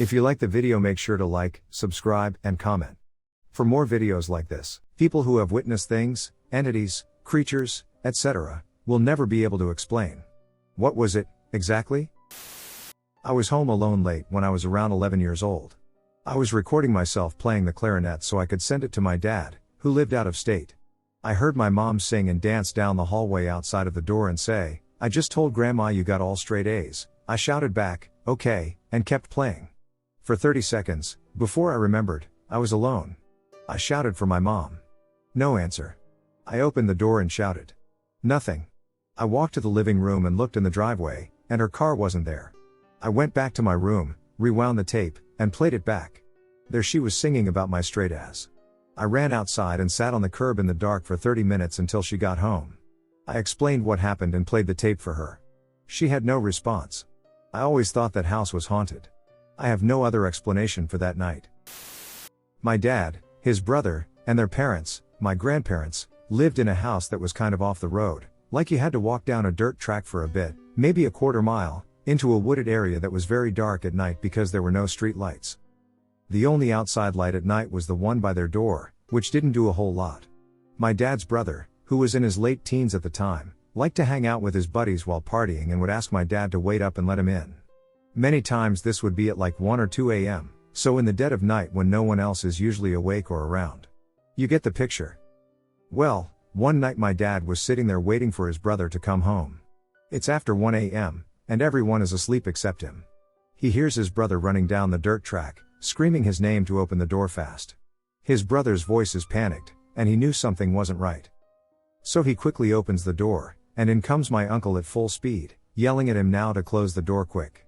If you like the video, make sure to like, subscribe, and comment. For more videos like this, people who have witnessed things, entities, creatures, etc., will never be able to explain. What was it, exactly? I was home alone late when I was around 11 years old. I was recording myself playing the clarinet so I could send it to my dad, who lived out of state. I heard my mom sing and dance down the hallway outside of the door and say, "I just told Grandma you got all straight A's." I shouted back, "Okay," and kept playing. For 30 seconds, before I remembered, I was alone. I shouted for my mom. No answer. I opened the door and shouted. Nothing. I walked to the living room and looked in the driveway, and her car wasn't there. I went back to my room, rewound the tape, and played it back. There she was singing about my straight ass. I ran outside and sat on the curb in the dark for 30 minutes until she got home. I explained what happened and played the tape for her. She had no response. I always thought that house was haunted. I have no other explanation for that night. My dad, his brother, and their parents, my grandparents, lived in a house that was kind of off the road, like you had to walk down a dirt track for a bit, maybe a quarter mile, into a wooded area that was very dark at night because there were no street lights. The only outside light at night was the one by their door, which didn't do a whole lot. My dad's brother, who was in his late teens at the time, liked to hang out with his buddies while partying and would ask my dad to wait up and let him in. Many times this would be at like 1 or 2 a.m., so in the dead of night when no one else is usually awake or around. You get the picture. Well, one night my dad was sitting there waiting for his brother to come home. It's after 1 a.m., and everyone is asleep except him. He hears his brother running down the dirt track, screaming his name to open the door fast. His brother's voice is panicked, and he knew something wasn't right. So he quickly opens the door, and in comes my uncle at full speed, yelling at him now to close the door quick.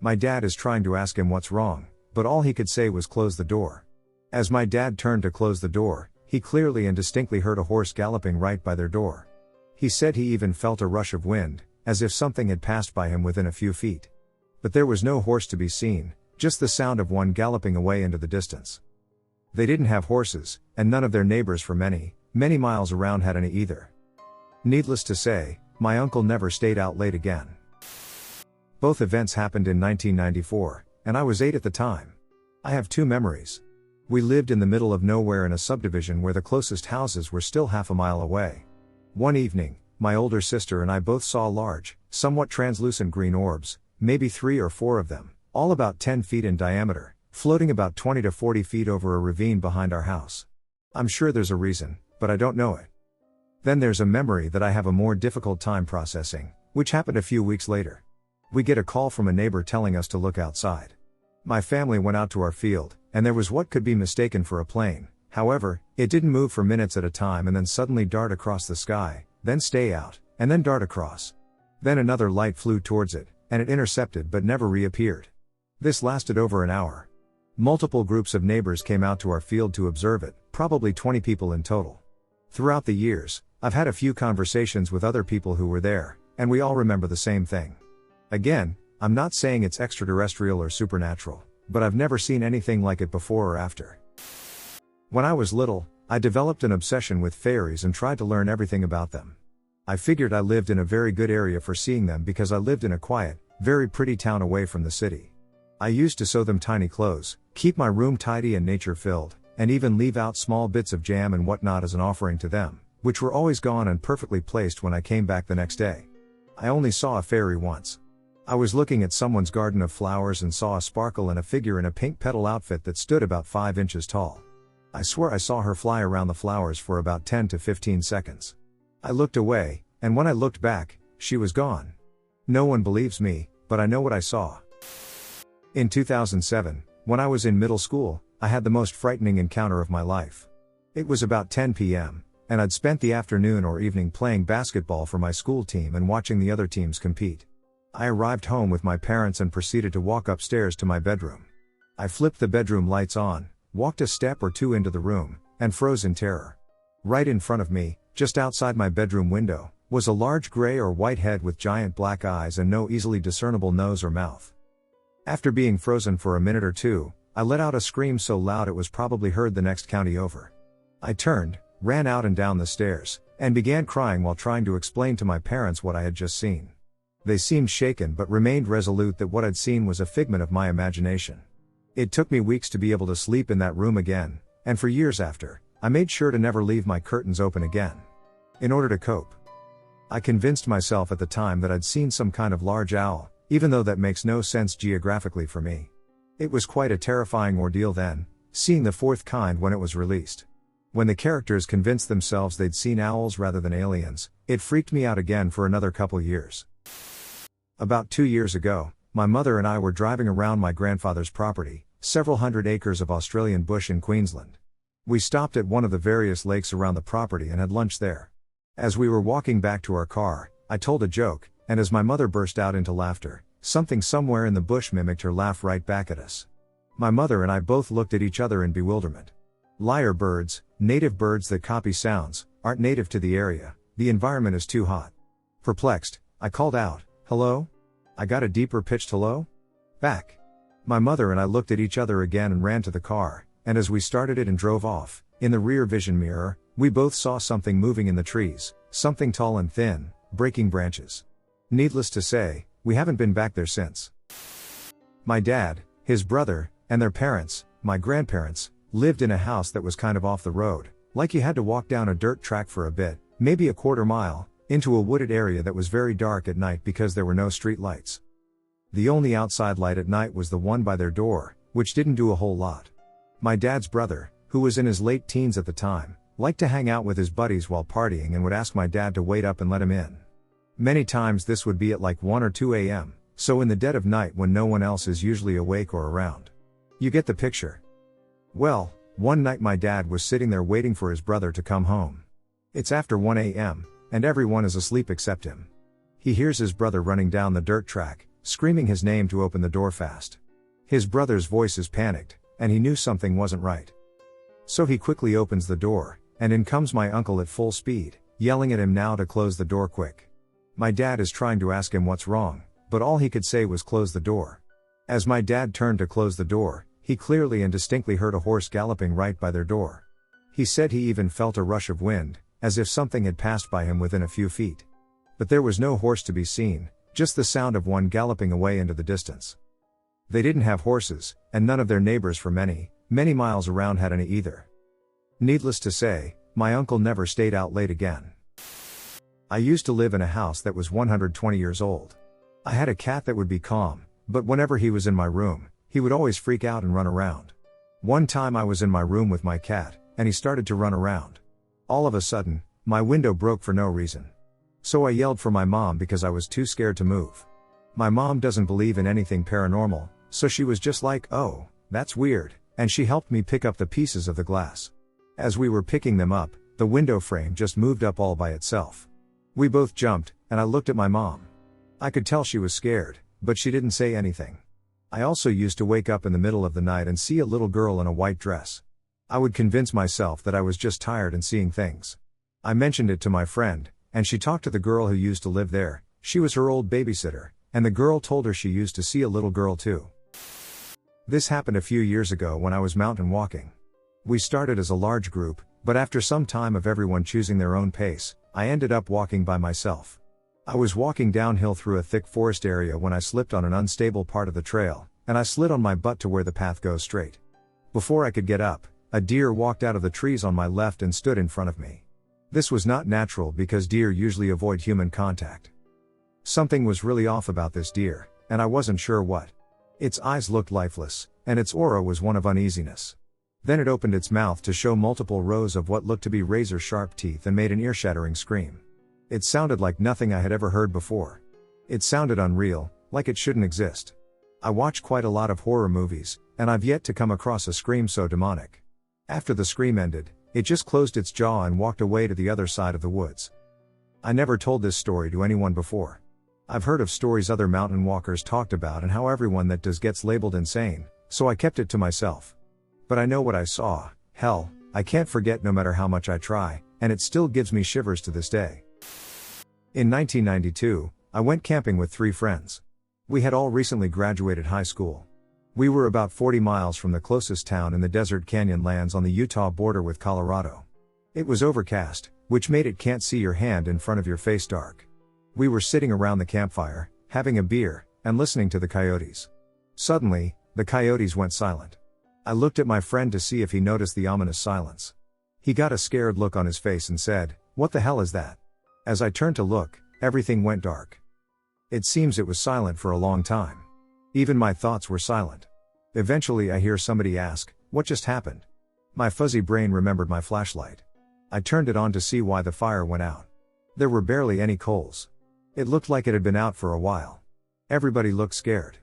My dad is trying to ask him what's wrong, but all he could say was close the door. As my dad turned to close the door, he clearly and distinctly heard a horse galloping right by their door. He said he even felt a rush of wind, as if something had passed by him within a few feet. But there was no horse to be seen, just the sound of one galloping away into the distance. They didn't have horses, and none of their neighbors for many, many miles around had any either. Needless to say, my uncle never stayed out late again. Both events happened in 1994, and I was 8 at the time. I have 2 memories. We lived in the middle of nowhere in a subdivision where the closest houses were still half a mile away. One evening, my older sister and I both saw large, somewhat translucent green orbs, maybe 3 or 4 of them, all about 10 feet in diameter, floating about 20 to 40 feet over a ravine behind our house. I'm sure there's a reason, but I don't know it. Then there's a memory that I have a more difficult time processing, which happened a few weeks later. We get a call from a neighbor telling us to look outside. My family went out to our field, and there was what could be mistaken for a plane. However, it didn't move for minutes at a time and then suddenly dart across the sky, then stay out, and then dart across. Then another light flew towards it, and it intercepted but never reappeared. This lasted over an hour. Multiple groups of neighbors came out to our field to observe it, probably 20 people in total. Throughout the years, I've had a few conversations with other people who were there, and we all remember the same thing. Again, I'm not saying it's extraterrestrial or supernatural, but I've never seen anything like it before or after. When I was little, I developed an obsession with fairies and tried to learn everything about them. I figured I lived in a very good area for seeing them because I lived in a quiet, very pretty town away from the city. I used to sew them tiny clothes, keep my room tidy and nature-filled, and even leave out small bits of jam and whatnot as an offering to them, which were always gone and perfectly placed when I came back the next day. I only saw a fairy once. I was looking at someone's garden of flowers and saw a sparkle and a figure in a pink petal outfit that stood about 5 inches tall. I swear I saw her fly around the flowers for about 10 to 15 seconds. I looked away, and when I looked back, she was gone. No one believes me, but I know what I saw. In 2007, when I was in middle school, I had the most frightening encounter of my life. It was about 10 p.m., and I'd spent the afternoon or evening playing basketball for my school team and watching the other teams compete. I arrived home with my parents and proceeded to walk upstairs to my bedroom. I flipped the bedroom lights on, walked a step or 2 into the room, and froze in terror. Right in front of me, just outside my bedroom window, was a large gray or white head with giant black eyes and no easily discernible nose or mouth. After being frozen for a minute or 2, I let out a scream so loud it was probably heard the next county over. I turned, ran out and down the stairs, and began crying while trying to explain to my parents what I had just seen. They seemed shaken but remained resolute that what I'd seen was a figment of my imagination. It took me weeks to be able to sleep in that room again, and for years after, I made sure to never leave my curtains open again. In order to cope, I convinced myself at the time that I'd seen some kind of large owl, even though that makes no sense geographically for me. It was quite a terrifying ordeal then, seeing the fourth kind when it was released. When the characters convinced themselves they'd seen owls rather than aliens, it freaked me out again for another couple years. About 2 years ago, my mother and I were driving around my grandfather's property, several hundred acres of Australian bush in Queensland. We stopped at one of the various lakes around the property and had lunch there. As we were walking back to our car, I told a joke, and as my mother burst out into laughter, something somewhere in the bush mimicked her laugh right back at us. My mother and I both looked at each other in bewilderment. Lyre birds, native birds that copy sounds, aren't native to the area, the environment is too hot. Perplexed, I called out, "Hello?" I got a deeper pitched hello back. My mother and I looked at each other again and ran to the car, and as we started it and drove off, in the rear vision mirror, we both saw something moving in the trees, something tall and thin, breaking branches. Needless to say, we haven't been back there since. My dad, his brother, and their parents, my grandparents, lived in a house that was kind of off the road, like you had to walk down a dirt track for a bit, maybe a quarter mile, into a wooded area that was very dark at night because there were no street lights. The only outside light at night was the one by their door, which didn't do a whole lot. My dad's brother, who was in his late teens at the time, liked to hang out with his buddies while partying and would ask my dad to wait up and let him in. Many times this would be at like 1 or 2 a.m., so in the dead of night when no one else is usually awake or around. You get the picture. Well, one night my dad was sitting there waiting for his brother to come home. It's after 1 a.m., and everyone is asleep except him. He hears his brother running down the dirt track, screaming his name to open the door fast. His brother's voice is panicked, and he knew something wasn't right. So he quickly opens the door, and in comes my uncle at full speed, yelling at him now to close the door quick. My dad is trying to ask him what's wrong, but all he could say was close the door. As my dad turned to close the door, he clearly and distinctly heard a horse galloping right by their door. He said he even felt a rush of wind, as if something had passed by him within a few feet. But there was no horse to be seen, just the sound of one galloping away into the distance. They didn't have horses, and none of their neighbors for many, many miles around had any either. Needless to say, my uncle never stayed out late again. I used to live in a house that was 120 years old. I had a cat that would be calm, but whenever he was in my room, he would always freak out and run around. One time I was in my room with my cat, and he started to run around. All of a sudden, my window broke for no reason. So I yelled for my mom because I was too scared to move. My mom doesn't believe in anything paranormal, so she was just like, "Oh, that's weird," and she helped me pick up the pieces of the glass. As we were picking them up, the window frame just moved up all by itself. We both jumped, and I looked at my mom. I could tell she was scared, but she didn't say anything. I also used to wake up in the middle of the night and see a little girl in a white dress. I would convince myself that I was just tired and seeing things. I mentioned it to my friend, and she talked to the girl who used to live there. She was her old babysitter, and the girl told her she used to see a little girl too. This happened a few years ago when I was mountain walking. We started as a large group, but after some time of everyone choosing their own pace, I ended up walking by myself. I was walking downhill through a thick forest area when I slipped on an unstable part of the trail, and I slid on my butt to where the path goes straight. Before I could get up, a deer walked out of the trees on my left and stood in front of me. This was not natural because deer usually avoid human contact. Something was really off about this deer, and I wasn't sure what. Its eyes looked lifeless, and its aura was one of uneasiness. Then it opened its mouth to show multiple rows of what looked to be razor-sharp teeth and made an ear-shattering scream. It sounded like nothing I had ever heard before. It sounded unreal, like it shouldn't exist. I watch quite a lot of horror movies, and I've yet to come across a scream so demonic. After the scream ended, it just closed its jaw and walked away to the other side of the woods. I never told this story to anyone before. I've heard of stories other mountain walkers talked about and how everyone that does gets labeled insane, so I kept it to myself. But I know what I saw. Hell, I can't forget no matter how much I try, and it still gives me shivers to this day. In 1992, I went camping with 3 friends. We had all recently graduated high school. We were about 40 miles from the closest town in the Desert Canyon lands on the Utah border with Colorado. It was overcast, which made it can't see your hand in front of your face dark. We were sitting around the campfire, having a beer, and listening to the coyotes. Suddenly, the coyotes went silent. I looked at my friend to see if he noticed the ominous silence. He got a scared look on his face and said, "What the hell is that?" As I turned to look, everything went dark. It seems it was silent for a long time. Even my thoughts were silent. Eventually I hear somebody ask, "What just happened?" My fuzzy brain remembered my flashlight. I turned it on to see why the fire went out. There were barely any coals. It looked like it had been out for a while. Everybody looked scared.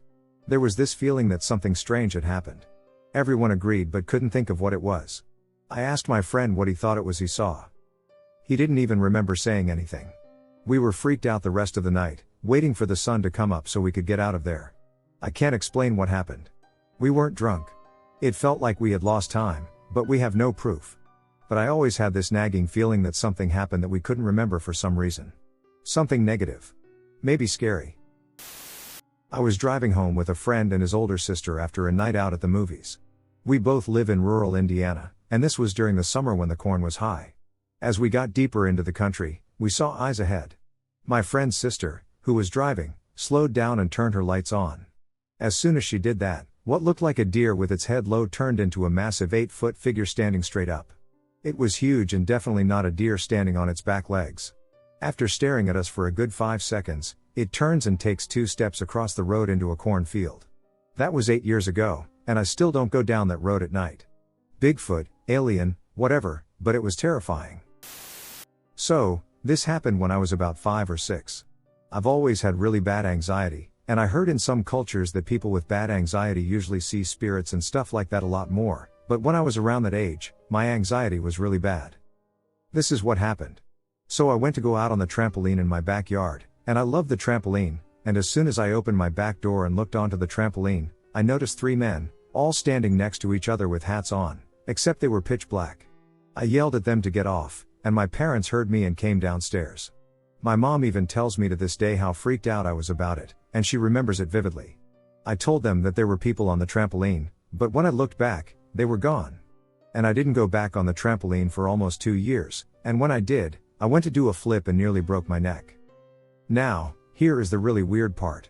There was this feeling that something strange had happened. Everyone agreed but couldn't think of what it was. I asked my friend what he thought it was he saw. He didn't even remember saying anything. We were freaked out the rest of the night, waiting for the sun to come up so we could get out of there. I can't explain what happened. We weren't drunk. It felt like we had lost time, but we have no proof. But I always had this nagging feeling that something happened that we couldn't remember for some reason. Something negative. Maybe scary. I was driving home with a friend and his older sister after a night out at the movies. We both live in rural Indiana, and this was during the summer when the corn was high. As we got deeper into the country, we saw eyes ahead. My friend's sister, who was driving, slowed down and turned her lights on. As soon as she did that, what looked like a deer with its head low turned into a massive 8-foot figure standing straight up. It was huge and definitely not a deer standing on its back legs. After staring at us for a good 5 seconds, it turns and takes 2 steps across the road into a cornfield. That was 8 years ago, and I still don't go down that road at night. Bigfoot, alien, whatever, but it was terrifying. So, this happened when I was about 5 or 6. I've always had really bad anxiety, and I heard in some cultures that people with bad anxiety usually see spirits and stuff like that a lot more, but when I was around that age, my anxiety was really bad. This is what happened. So I went to go out on the trampoline in my backyard, and I loved the trampoline, and as soon as I opened my back door and looked onto the trampoline, I noticed 3 men, all standing next to each other with hats on, except they were pitch black. I yelled at them to get off, and my parents heard me and came downstairs. My mom even tells me to this day how freaked out I was about it, and she remembers it vividly. I told them that there were people on the trampoline, but when I looked back, they were gone. And I didn't go back on the trampoline for almost 2 years, and when I did, I went to do a flip and nearly broke my neck. Now, here is the really weird part.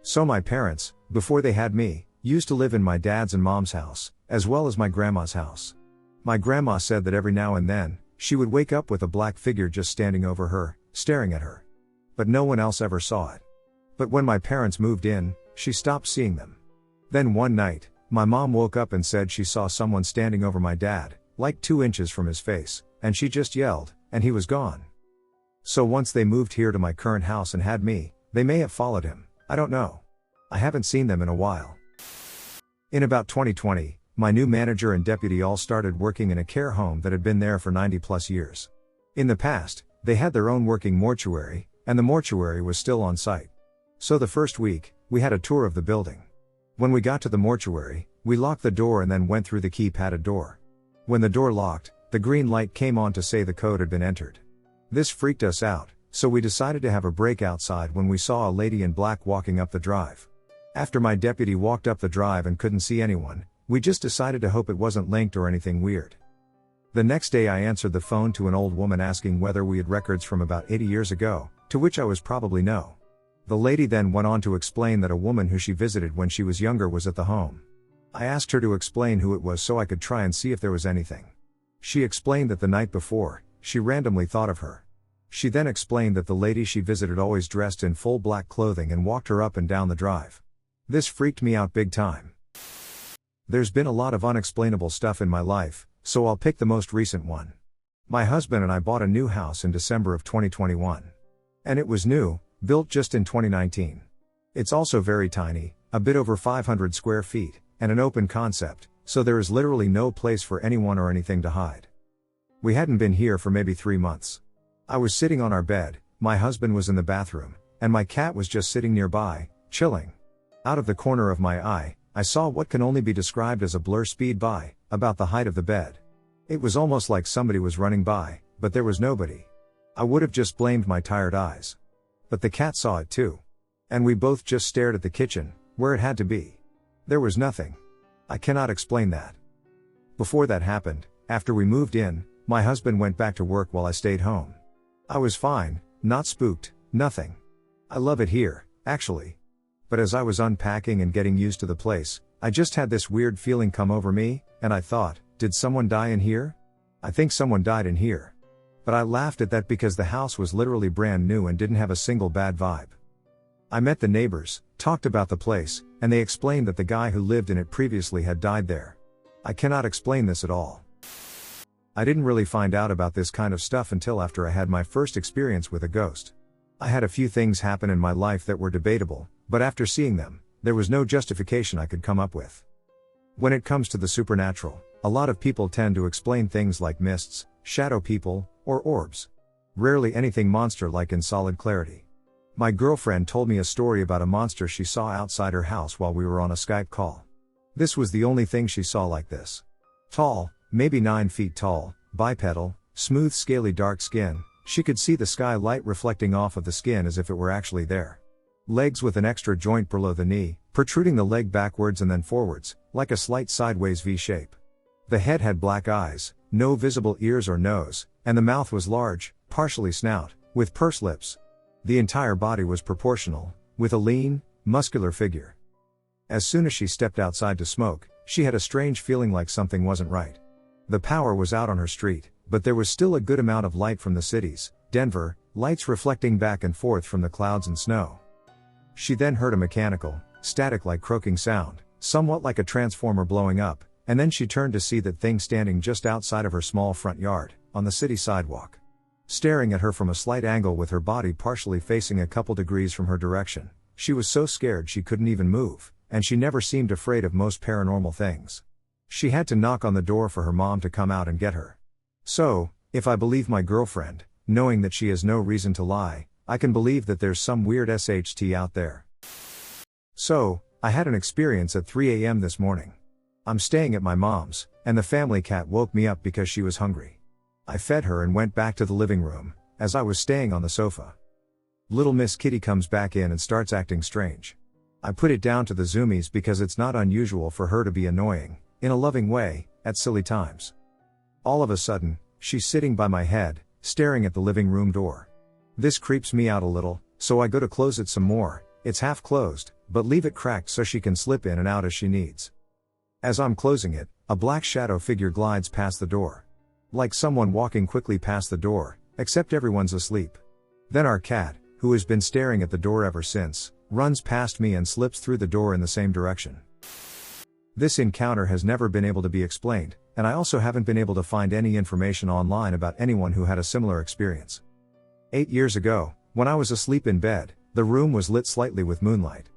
So my parents, before they had me, used to live in my dad's and mom's house, as well as my grandma's house. My grandma said that every now and then, she would wake up with a black figure just standing over her, staring at her. But no one else ever saw it. But when my parents moved in, she stopped seeing them. Then one night, my mom woke up and said she saw someone standing over my dad, like 2 inches from his face, and she just yelled, and he was gone. So once they moved here to my current house and had me, they may have followed him, I don't know. I haven't seen them in a while. In about 2020, my new manager and deputy all started working in a care home that had been there for 90+ years. In the past, they had their own working mortuary, and the mortuary was still on site. So the first week, we had a tour of the building. When we got to the mortuary, we locked the door and then went through the key-padded door. When the door locked, the green light came on to say the code had been entered. This freaked us out, so we decided to have a break outside when we saw a lady in black walking up the drive. After my deputy walked up the drive and couldn't see anyone, we just decided to hope it wasn't linked or anything weird. The next day I answered the phone to an old woman asking whether we had records from about 80 years ago, to which I was probably no. The lady then went on to explain that a woman who she visited when she was younger was at the home. I asked her to explain who it was so I could try and see if there was anything. She explained that the night before, she randomly thought of her. She then explained that the lady she visited always dressed in full black clothing and walked her up and down the drive. This freaked me out big time. There's been a lot of unexplainable stuff in my life, so I'll pick the most recent one. My husband and I bought a new house in December of 2021. And it was new, built just in 2019. It's also very tiny, a bit over 500 square feet, and an open concept, so there is literally no place for anyone or anything to hide. We hadn't been here for maybe 3 months. I was sitting on our bed, my husband was in the bathroom, and my cat was just sitting nearby, chilling. Out of the corner of my eye, I saw what can only be described as a blur speed by, about the height of the bed. It was almost like somebody was running by, but there was nobody. I would have just blamed my tired eyes. But the cat saw it too. And we both just stared at the kitchen, where it had to be. There was nothing. I cannot explain that. Before that happened, after we moved in, my husband went back to work while I stayed home. I was fine, not spooked, nothing. I love it here, actually. But as I was unpacking and getting used to the place, I just had this weird feeling come over me, and I thought, did someone die in here? I think someone died in here. But I laughed at that because the house was literally brand new and didn't have a single bad vibe. I met the neighbors, talked about the place, and they explained that the guy who lived in it previously had died there. I cannot explain this at all. I didn't really find out about this kind of stuff until after I had my first experience with a ghost. I had a few things happen in my life that were debatable, but after seeing them, there was no justification I could come up with. When it comes to the supernatural, a lot of people tend to explain things like mists, shadow people, or orbs. Rarely anything monster-like in solid clarity. My girlfriend told me a story about a monster she saw outside her house while we were on a Skype call. This was the only thing she saw like this. Tall, maybe 9 feet tall, bipedal, smooth scaly dark skin, she could see the sky light reflecting off of the skin as if it were actually there. Legs with an extra joint below the knee, protruding the leg backwards and then forwards, like a slight sideways V shape. The head had black eyes, no visible ears or nose, and the mouth was large, partially snout, with pursed lips. The entire body was proportional, with a lean, muscular figure. As soon as she stepped outside to smoke, she had a strange feeling like something wasn't right. The power was out on her street, but there was still a good amount of light from the cities, Denver, lights reflecting back and forth from the clouds and snow. She then heard a mechanical, static-like croaking sound, somewhat like a transformer blowing up, and then she turned to see that thing standing just outside of her small front yard, on the city sidewalk. Staring at her from a slight angle with her body partially facing a couple degrees from her direction. She was so scared she couldn't even move, and she never seemed afraid of most paranormal things. She had to knock on the door for her mom to come out and get her. So, if I believe my girlfriend, knowing that she has no reason to lie, I can believe that there's some weird SHT out there. So, I had an experience at 3 a.m. this morning. I'm staying at my mom's, and the family cat woke me up because she was hungry. I fed her and went back to the living room, as I was staying on the sofa. Little Miss Kitty comes back in and starts acting strange. I put it down to the zoomies because it's not unusual for her to be annoying, in a loving way, at silly times. All of a sudden, she's sitting by my head, staring at the living room door. This creeps me out a little, so I go to close it some more. It's half closed, but leave it cracked so she can slip in and out as she needs. As I'm closing it, a black shadow figure glides past the door. Like someone walking quickly past the door, except everyone's asleep. Then our cat, who has been staring at the door ever since, runs past me and slips through the door in the same direction. This encounter has never been able to be explained, and I also haven't been able to find any information online about anyone who had a similar experience. 8 years ago, when I was asleep in bed, the room was lit slightly with moonlight.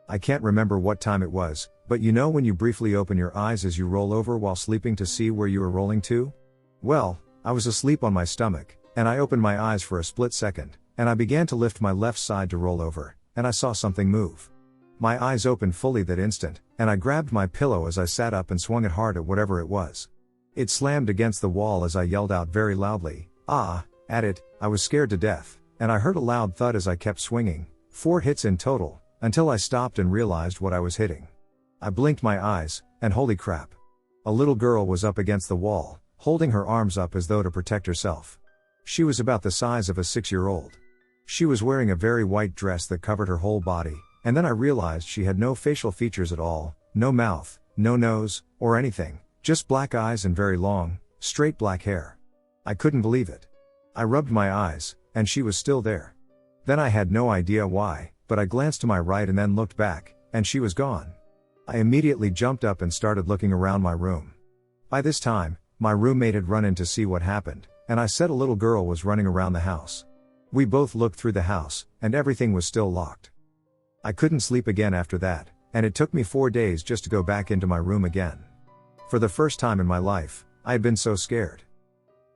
I can't remember what time it was, but you know when you briefly open your eyes as you roll over while sleeping to see where you are rolling to? Well, I was asleep on my stomach, and I opened my eyes for a split second, and I began to lift my left side to roll over, and I saw something move. My eyes opened fully that instant, and I grabbed my pillow as I sat up and swung it hard at whatever it was. It slammed against the wall as I yelled out very loudly, "Ah!" at it. I was scared to death, and I heard a loud thud as I kept swinging, 4 hits in total, until I stopped and realized what I was hitting. I blinked my eyes, and holy crap. A little girl was up against the wall, holding her arms up as though to protect herself. She was about the size of a 6-year-old. She was wearing a very white dress that covered her whole body, and then I realized she had no facial features at all, no mouth, no nose, or anything, just black eyes and very long, straight black hair. I couldn't believe it. I rubbed my eyes, and she was still there. Then I had no idea why, but I glanced to my right and then looked back, and she was gone. I immediately jumped up and started looking around my room. By this time, my roommate had run in to see what happened, and I said a little girl was running around the house. We both looked through the house, and everything was still locked. I couldn't sleep again after that, and it took me 4 days just to go back into my room again. For the first time in my life, I had been so scared.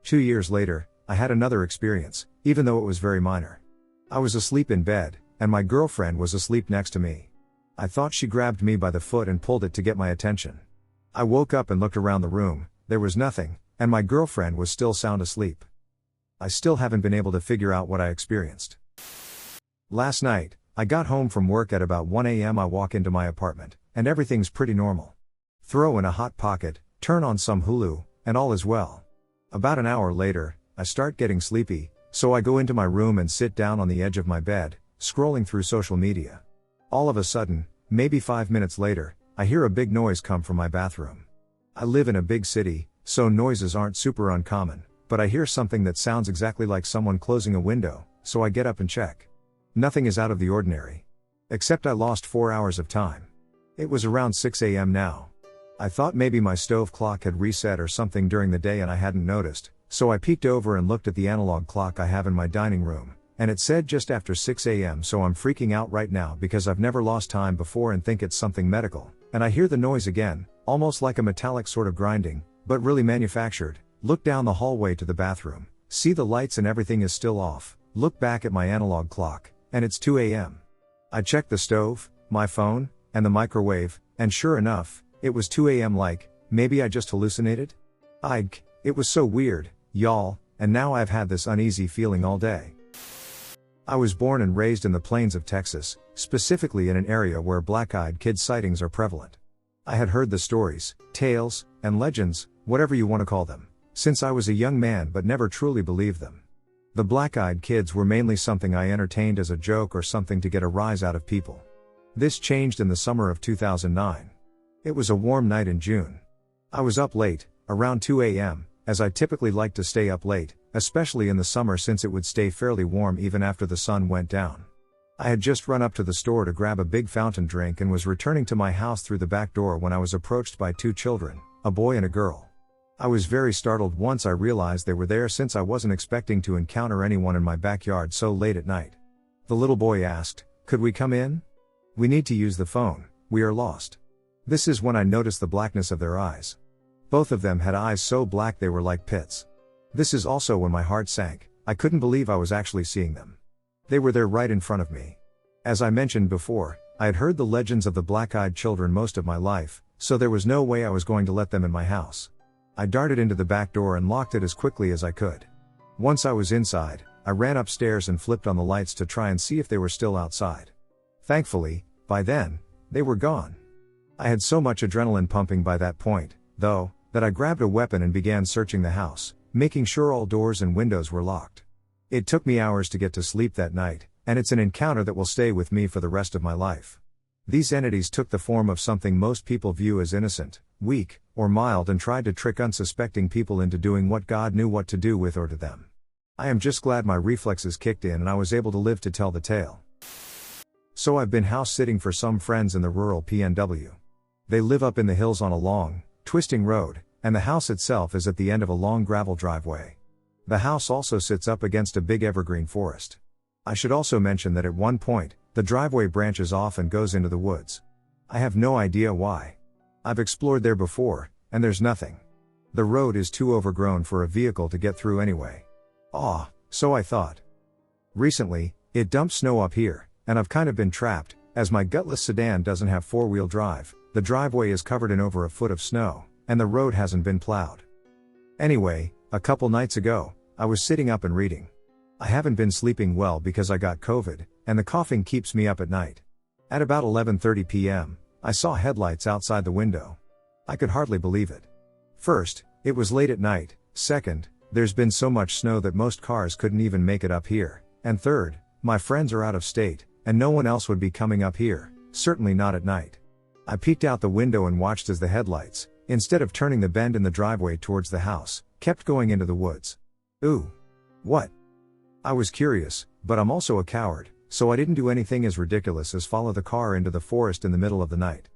2 years later, I had another experience, even though it was very minor. I was asleep in bed, and my girlfriend was asleep next to me. I thought she grabbed me by the foot and pulled it to get my attention. I woke up and looked around the room, there was nothing, and my girlfriend was still sound asleep. I still haven't been able to figure out what I experienced. Last night, I got home from work at about 1 a.m. I walk into my apartment, and everything's pretty normal. Throw in a hot pocket, turn on some Hulu, and all is well. About an hour later, I start getting sleepy, so I go into my room and sit down on the edge of my bed, scrolling through social media. All of a sudden, maybe 5 minutes later, I hear a big noise come from my bathroom. I live in a big city, so noises aren't super uncommon, but I hear something that sounds exactly like someone closing a window, so I get up and check. Nothing is out of the ordinary. Except I lost 4 hours of time. It was around 6 a.m. now. I thought maybe my stove clock had reset or something during the day and I hadn't noticed, so I peeked over and looked at the analog clock I have in my dining room, and it said just after 6 a.m. so I'm freaking out right now because I've never lost time before and think it's something medical, and I hear the noise again, almost like a metallic sort of grinding, but really manufactured. Look down the hallway to the bathroom, see the lights and everything is still off, look back at my analog clock, and it's 2 a.m. I checked the stove, my phone, and the microwave, and sure enough, it was 2 a.m. like, maybe I just hallucinated? It was so weird, y'all, and now I've had this uneasy feeling all day. I was born and raised in the plains of Texas, specifically in an area where black-eyed kid sightings are prevalent. I had heard the stories, tales, and legends, whatever you want to call them, since I was a young man but never truly believed them. The black-eyed kids were mainly something I entertained as a joke or something to get a rise out of people. This changed in the summer of 2009. It was a warm night in June. I was up late, around 2 a.m., as I typically like to stay up late, especially in the summer since it would stay fairly warm even after the sun went down. I had just run up to the store to grab a big fountain drink and was returning to my house through the back door when I was approached by 2 children, a boy and a girl. I was very startled once I realized they were there since I wasn't expecting to encounter anyone in my backyard so late at night. The little boy asked, "Could we come in? We need to use the phone, we are lost." This is when I noticed the blackness of their eyes. Both of them had eyes so black they were like pits. This is also when my heart sank. I couldn't believe I was actually seeing them. They were there right in front of me. As I mentioned before, I had heard the legends of the black-eyed children most of my life, so there was no way I was going to let them in my house. I darted into the back door and locked it as quickly as I could. Once I was inside, I ran upstairs and flipped on the lights to try and see if they were still outside. Thankfully, by then, they were gone. I had so much adrenaline pumping by that point, though, that I grabbed a weapon and began searching the house, making sure all doors and windows were locked. It took me hours to get to sleep that night, and it's an encounter that will stay with me for the rest of my life. These entities took the form of something most people view as innocent, weak, or mild and tried to trick unsuspecting people into doing what God knew what to do with or to them. I am just glad my reflexes kicked in and I was able to live to tell the tale. So I've been house sitting for some friends in the rural PNW. They live up in the hills on a long, twisting road, and the house itself is at the end of a long gravel driveway. The house also sits up against a big evergreen forest. I should also mention that at one point, the driveway branches off and goes into the woods. I have no idea why. I've explored there before, and there's nothing. The road is too overgrown for a vehicle to get through anyway. So I thought. Recently, it dumped snow up here, and I've kind of been trapped, as my gutless sedan doesn't have four-wheel drive, the driveway is covered in over a foot of snow, and the road hasn't been plowed. Anyway, a couple nights ago, I was sitting up and reading. I haven't been sleeping well because I got COVID, and the coughing keeps me up at night. At about 11:30 p.m., I saw headlights outside the window. I could hardly believe it. First, it was late at night. Second, there's been so much snow that most cars couldn't even make it up here. And third, my friends are out of state, and no one else would be coming up here, certainly not at night. I peeked out the window and watched as the headlights, instead of turning the bend in the driveway towards the house, kept going into the woods. Ooh. What? I was curious, but I'm also a coward, so I didn't do anything as ridiculous as follow the car into the forest in the middle of the night.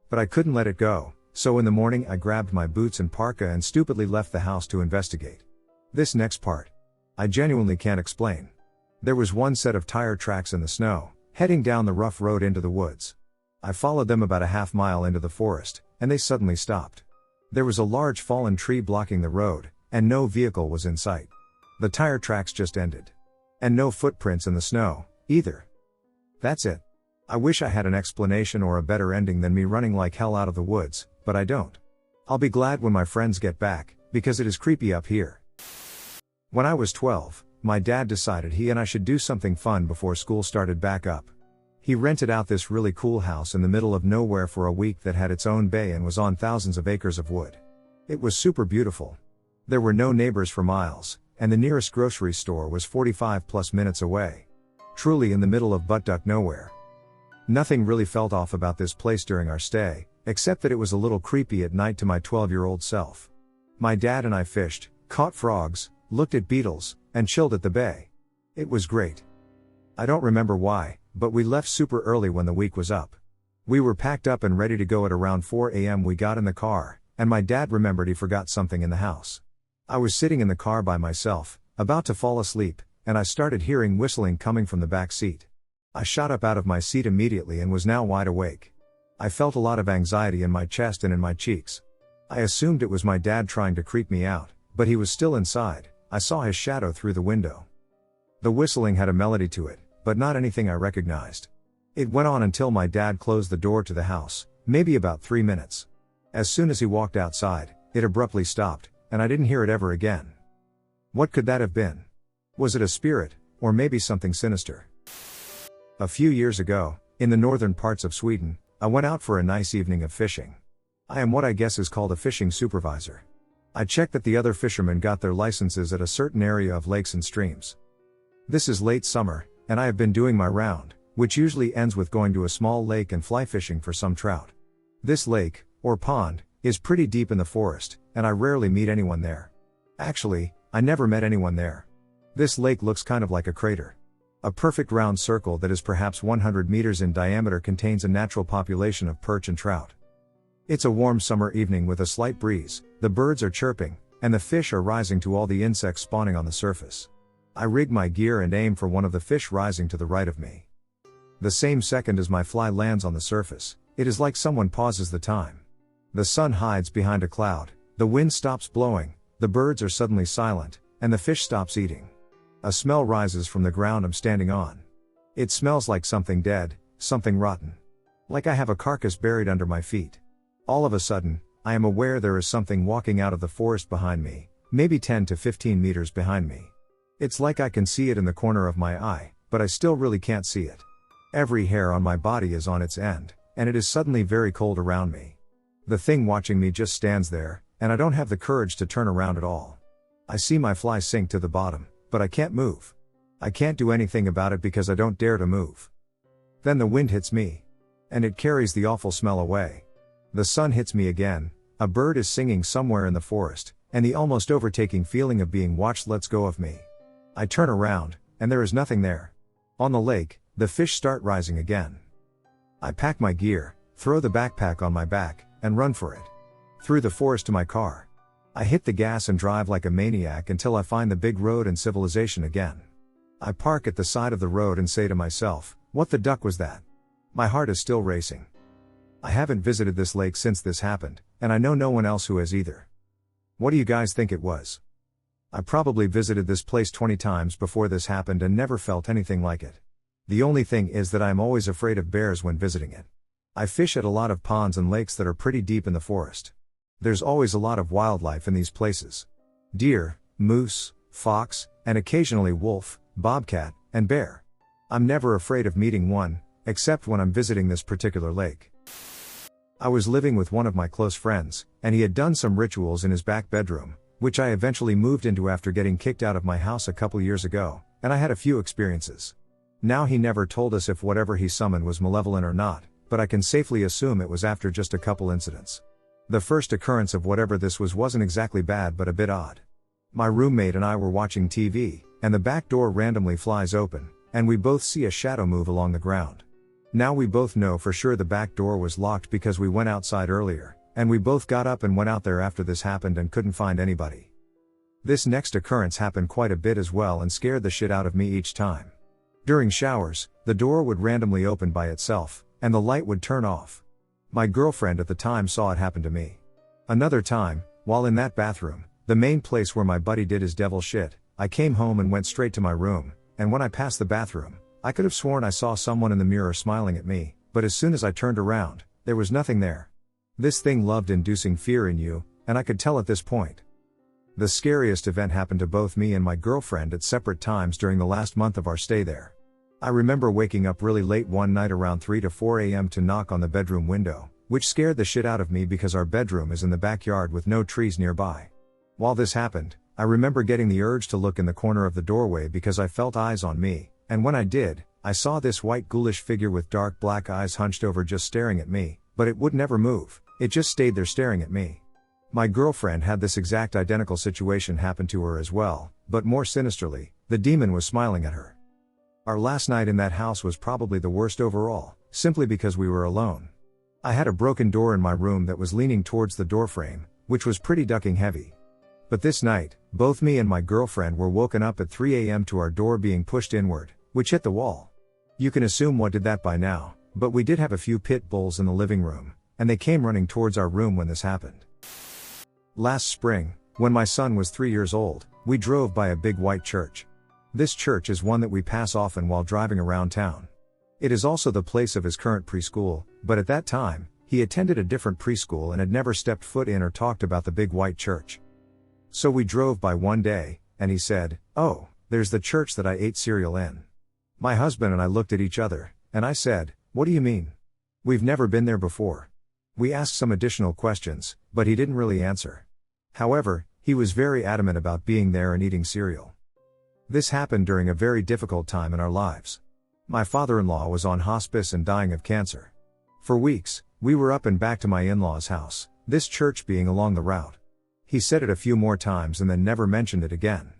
But I couldn't let it go, so in the morning I grabbed my boots and parka and stupidly left the house to investigate. This next part, I genuinely can't explain. There was one set of tire tracks in the snow, heading down the rough road into the woods. I followed them about a half mile into the forest, and they suddenly stopped. There was a large fallen tree blocking the road, and no vehicle was in sight. The tire tracks just ended. And no footprints in the snow, either. That's it. I wish I had an explanation or a better ending than me running like hell out of the woods, but I don't. I'll be glad when my friends get back, because it is creepy up here. When I was 12, my dad decided he and I should do something fun before school started back up. He rented out this really cool house in the middle of nowhere for a week that had its own bay and was on thousands of acres of wood. It was super beautiful. There were no neighbors for miles, and the nearest grocery store was 45+ minutes away. Truly in the middle of buttduck nowhere. Nothing really felt off about this place during our stay, except that it was a little creepy at night to my 12-year-old self. My dad and I fished, caught frogs, looked at beetles, and chilled at the bay. It was great. I don't remember why, but we left super early when the week was up. We were packed up and ready to go at around 4 a.m. We got in the car, and my dad remembered he forgot something in the house. I was sitting in the car by myself, about to fall asleep, and I started hearing whistling coming from the back seat. I shot up out of my seat immediately and was now wide awake. I felt a lot of anxiety in my chest and in my cheeks. I assumed it was my dad trying to creep me out, but he was still inside. I saw his shadow through the window. The whistling had a melody to it, but not anything I recognized. It went on until my dad closed the door to the house, maybe about 3 minutes. As soon as he walked outside, it abruptly stopped, and I didn't hear it ever again. What could that have been? Was it a spirit, or maybe something sinister? A few years ago, in the northern parts of Sweden, I went out for a nice evening of fishing. I am what I guess is called a fishing supervisor. I checked that the other fishermen got their licenses at a certain area of lakes and streams. This is late summer, and I have been doing my round, which usually ends with going to a small lake and fly fishing for some trout. This lake, or pond, is pretty deep in the forest, and I rarely meet anyone there. Actually, I never met anyone there. This lake looks kind of like a crater. A perfect round circle that is perhaps 100 meters in diameter contains a natural population of perch and trout. It's a warm summer evening with a slight breeze, the birds are chirping, and the fish are rising to all the insects spawning on the surface. I rig my gear and aim for one of the fish rising to the right of me. The same second as my fly lands on the surface, it is like someone pauses the time. The sun hides behind a cloud, the wind stops blowing, the birds are suddenly silent, and the fish stops eating. A smell rises from the ground I'm standing on. It smells like something dead, something rotten. Like I have a carcass buried under my feet. All of a sudden, I am aware there is something walking out of the forest behind me, maybe 10 to 15 meters behind me. It's like I can see it in the corner of my eye, but I still really can't see it. Every hair on my body is on its end, and it is suddenly very cold around me. The thing watching me just stands there, and I don't have the courage to turn around at all. I see my fly sink to the bottom, but I can't move. I can't do anything about it because I don't dare to move. Then the wind hits me. And it carries the awful smell away. The sun hits me again, a bird is singing somewhere in the forest, and the almost overtaking feeling of being watched lets go of me. I turn around, and there is nothing there. On the lake, the fish start rising again. I pack my gear, throw the backpack on my back, and run for it. Through the forest to my car. I hit the gas and drive like a maniac until I find the big road and civilization again. I park at the side of the road and say to myself, what the duck was that? My heart is still racing. I haven't visited this lake since this happened, and I know no one else who has either. What do you guys think it was? I probably visited this place 20 times before this happened and never felt anything like it. The only thing is that I am always afraid of bears when visiting it. I fish at a lot of ponds and lakes that are pretty deep in the forest. There's always a lot of wildlife in these places. Deer, moose, fox, and occasionally wolf, bobcat, and bear. I'm never afraid of meeting one, except when I'm visiting this particular lake. I was living with one of my close friends, and he had done some rituals in his back bedroom, which I eventually moved into after getting kicked out of my house a couple years ago, and I had a few experiences. Now he never told us if whatever he summoned was malevolent or not, but I can safely assume it was after just a couple incidents. The first occurrence of whatever this was wasn't exactly bad but a bit odd. My roommate and I were watching TV, and the back door randomly flies open, and we both see a shadow move along the ground. Now we both know for sure the back door was locked because we went outside earlier, and we both got up and went out there after this happened and couldn't find anybody. This next occurrence happened quite a bit as well and scared the shit out of me each time. During showers, the door would randomly open by itself, and the light would turn off. My girlfriend at the time saw it happen to me. Another time, while in that bathroom, the main place where my buddy did his devil shit, I came home and went straight to my room, and when I passed the bathroom, I could have sworn I saw someone in the mirror smiling at me, but as soon as I turned around, there was nothing there. This thing loved inducing fear in you, and I could tell at this point. The scariest event happened to both me and my girlfriend at separate times during the last month of our stay there. I remember waking up really late one night around 3 to 4 a.m. to knock on the bedroom window, which scared the shit out of me because our bedroom is in the backyard with no trees nearby. While this happened, I remember getting the urge to look in the corner of the doorway because I felt eyes on me, and when I did, I saw this white ghoulish figure with dark black eyes hunched over just staring at me, but it would never move, it just stayed there staring at me. My girlfriend had this exact identical situation happen to her as well, but more sinisterly, the demon was smiling at her. Our last night in that house was probably the worst overall, simply because we were alone. I had a broken door in my room that was leaning towards the doorframe, which was pretty ducking heavy. But this night, both me and my girlfriend were woken up at 3 a.m. to our door being pushed inward, which hit the wall. You can assume what did that by now, but we did have a few pit bulls in the living room, and they came running towards our room when this happened. Last spring, when my son was 3 years old, we drove by a big white church. This church is one that we pass often while driving around town. It is also the place of his current preschool, but at that time, he attended a different preschool and had never stepped foot in or talked about the big white church. So we drove by one day, and he said, "Oh, there's the church that I ate cereal in." My husband and I looked at each other, and I said, "What do you mean? We've never been there before." We asked some additional questions, but he didn't really answer. However, he was very adamant about being there and eating cereal. This happened during a very difficult time in our lives. My father-in-law was on hospice and dying of cancer. For weeks, we were up and back to my in-laws' house, this church being along the route. He said it a few more times and then never mentioned it again.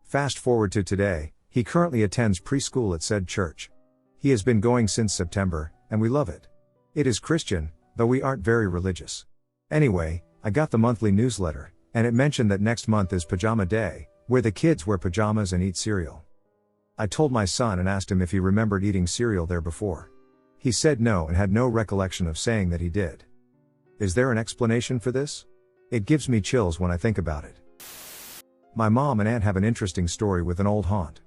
Fast forward to today, he currently attends preschool at said church. He has been going since September, and we love it. It is Christian, though we aren't very religious. Anyway, I got the monthly newsletter, and it mentioned that next month is Pajama Day, where the kids wear pajamas and eat cereal. I told my son and asked him if he remembered eating cereal there before. He said no and had no recollection of saying that he did. Is there an explanation for this? It gives me chills when I think about it. My mom and aunt have an interesting story with an old haunt.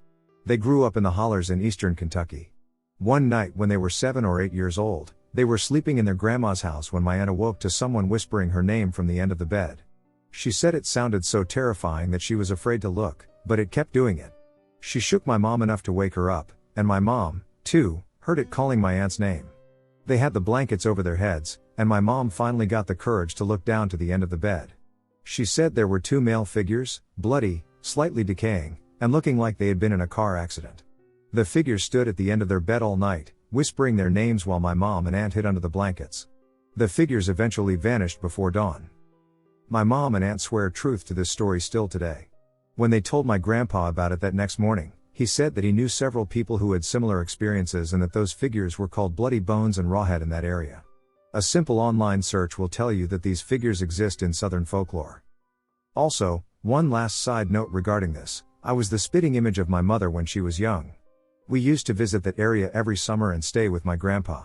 They grew up in the hollers in eastern Kentucky. One night when they were 7 or 8 years old, they were sleeping in their grandma's house when my aunt awoke to someone whispering her name from the end of the bed. She said it sounded so terrifying that she was afraid to look, but it kept doing it. She shook my mom enough to wake her up, and my mom, too, heard it calling my aunt's name. They had the blankets over their heads, and my mom finally got the courage to look down to the end of the bed. She said there were 2 male figures, bloody, slightly decaying, and looking like they had been in a car accident. The figures stood at the end of their bed all night, whispering their names while my mom and aunt hid under the blankets. The figures eventually vanished before dawn. My mom and aunt swear truth to this story still today. When they told my grandpa about it that next morning, he said that he knew several people who had similar experiences and that those figures were called Bloody Bones and Rawhead in that area. A simple online search will tell you that these figures exist in Southern folklore. Also, one last side note regarding this, I was the spitting image of my mother when she was young. We used to visit that area every summer and stay with my grandpa.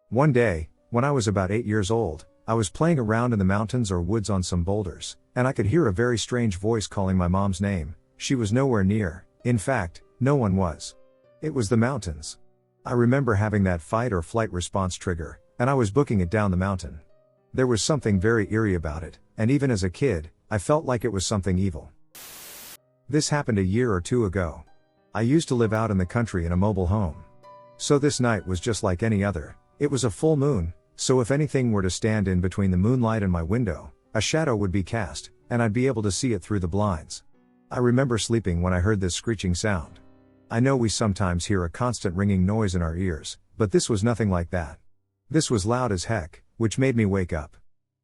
One day, when I was about 8 years old, I was playing around in the mountains or woods on some boulders, and I could hear a very strange voice calling my mom's name. She was nowhere near, in fact, no one was. It was the mountains. I remember having that fight or flight response trigger, and I was booking it down the mountain. There was something very eerie about it, and even as a kid, I felt like it was something evil. This happened a year or 2 ago. I used to live out in the country in a mobile home. So this night was just like any other. It was a full moon, so if anything were to stand in between the moonlight and my window, a shadow would be cast, and I'd be able to see it through the blinds. I remember sleeping when I heard this screeching sound. I know we sometimes hear a constant ringing noise in our ears, but this was nothing like that. This was loud as heck, which made me wake up.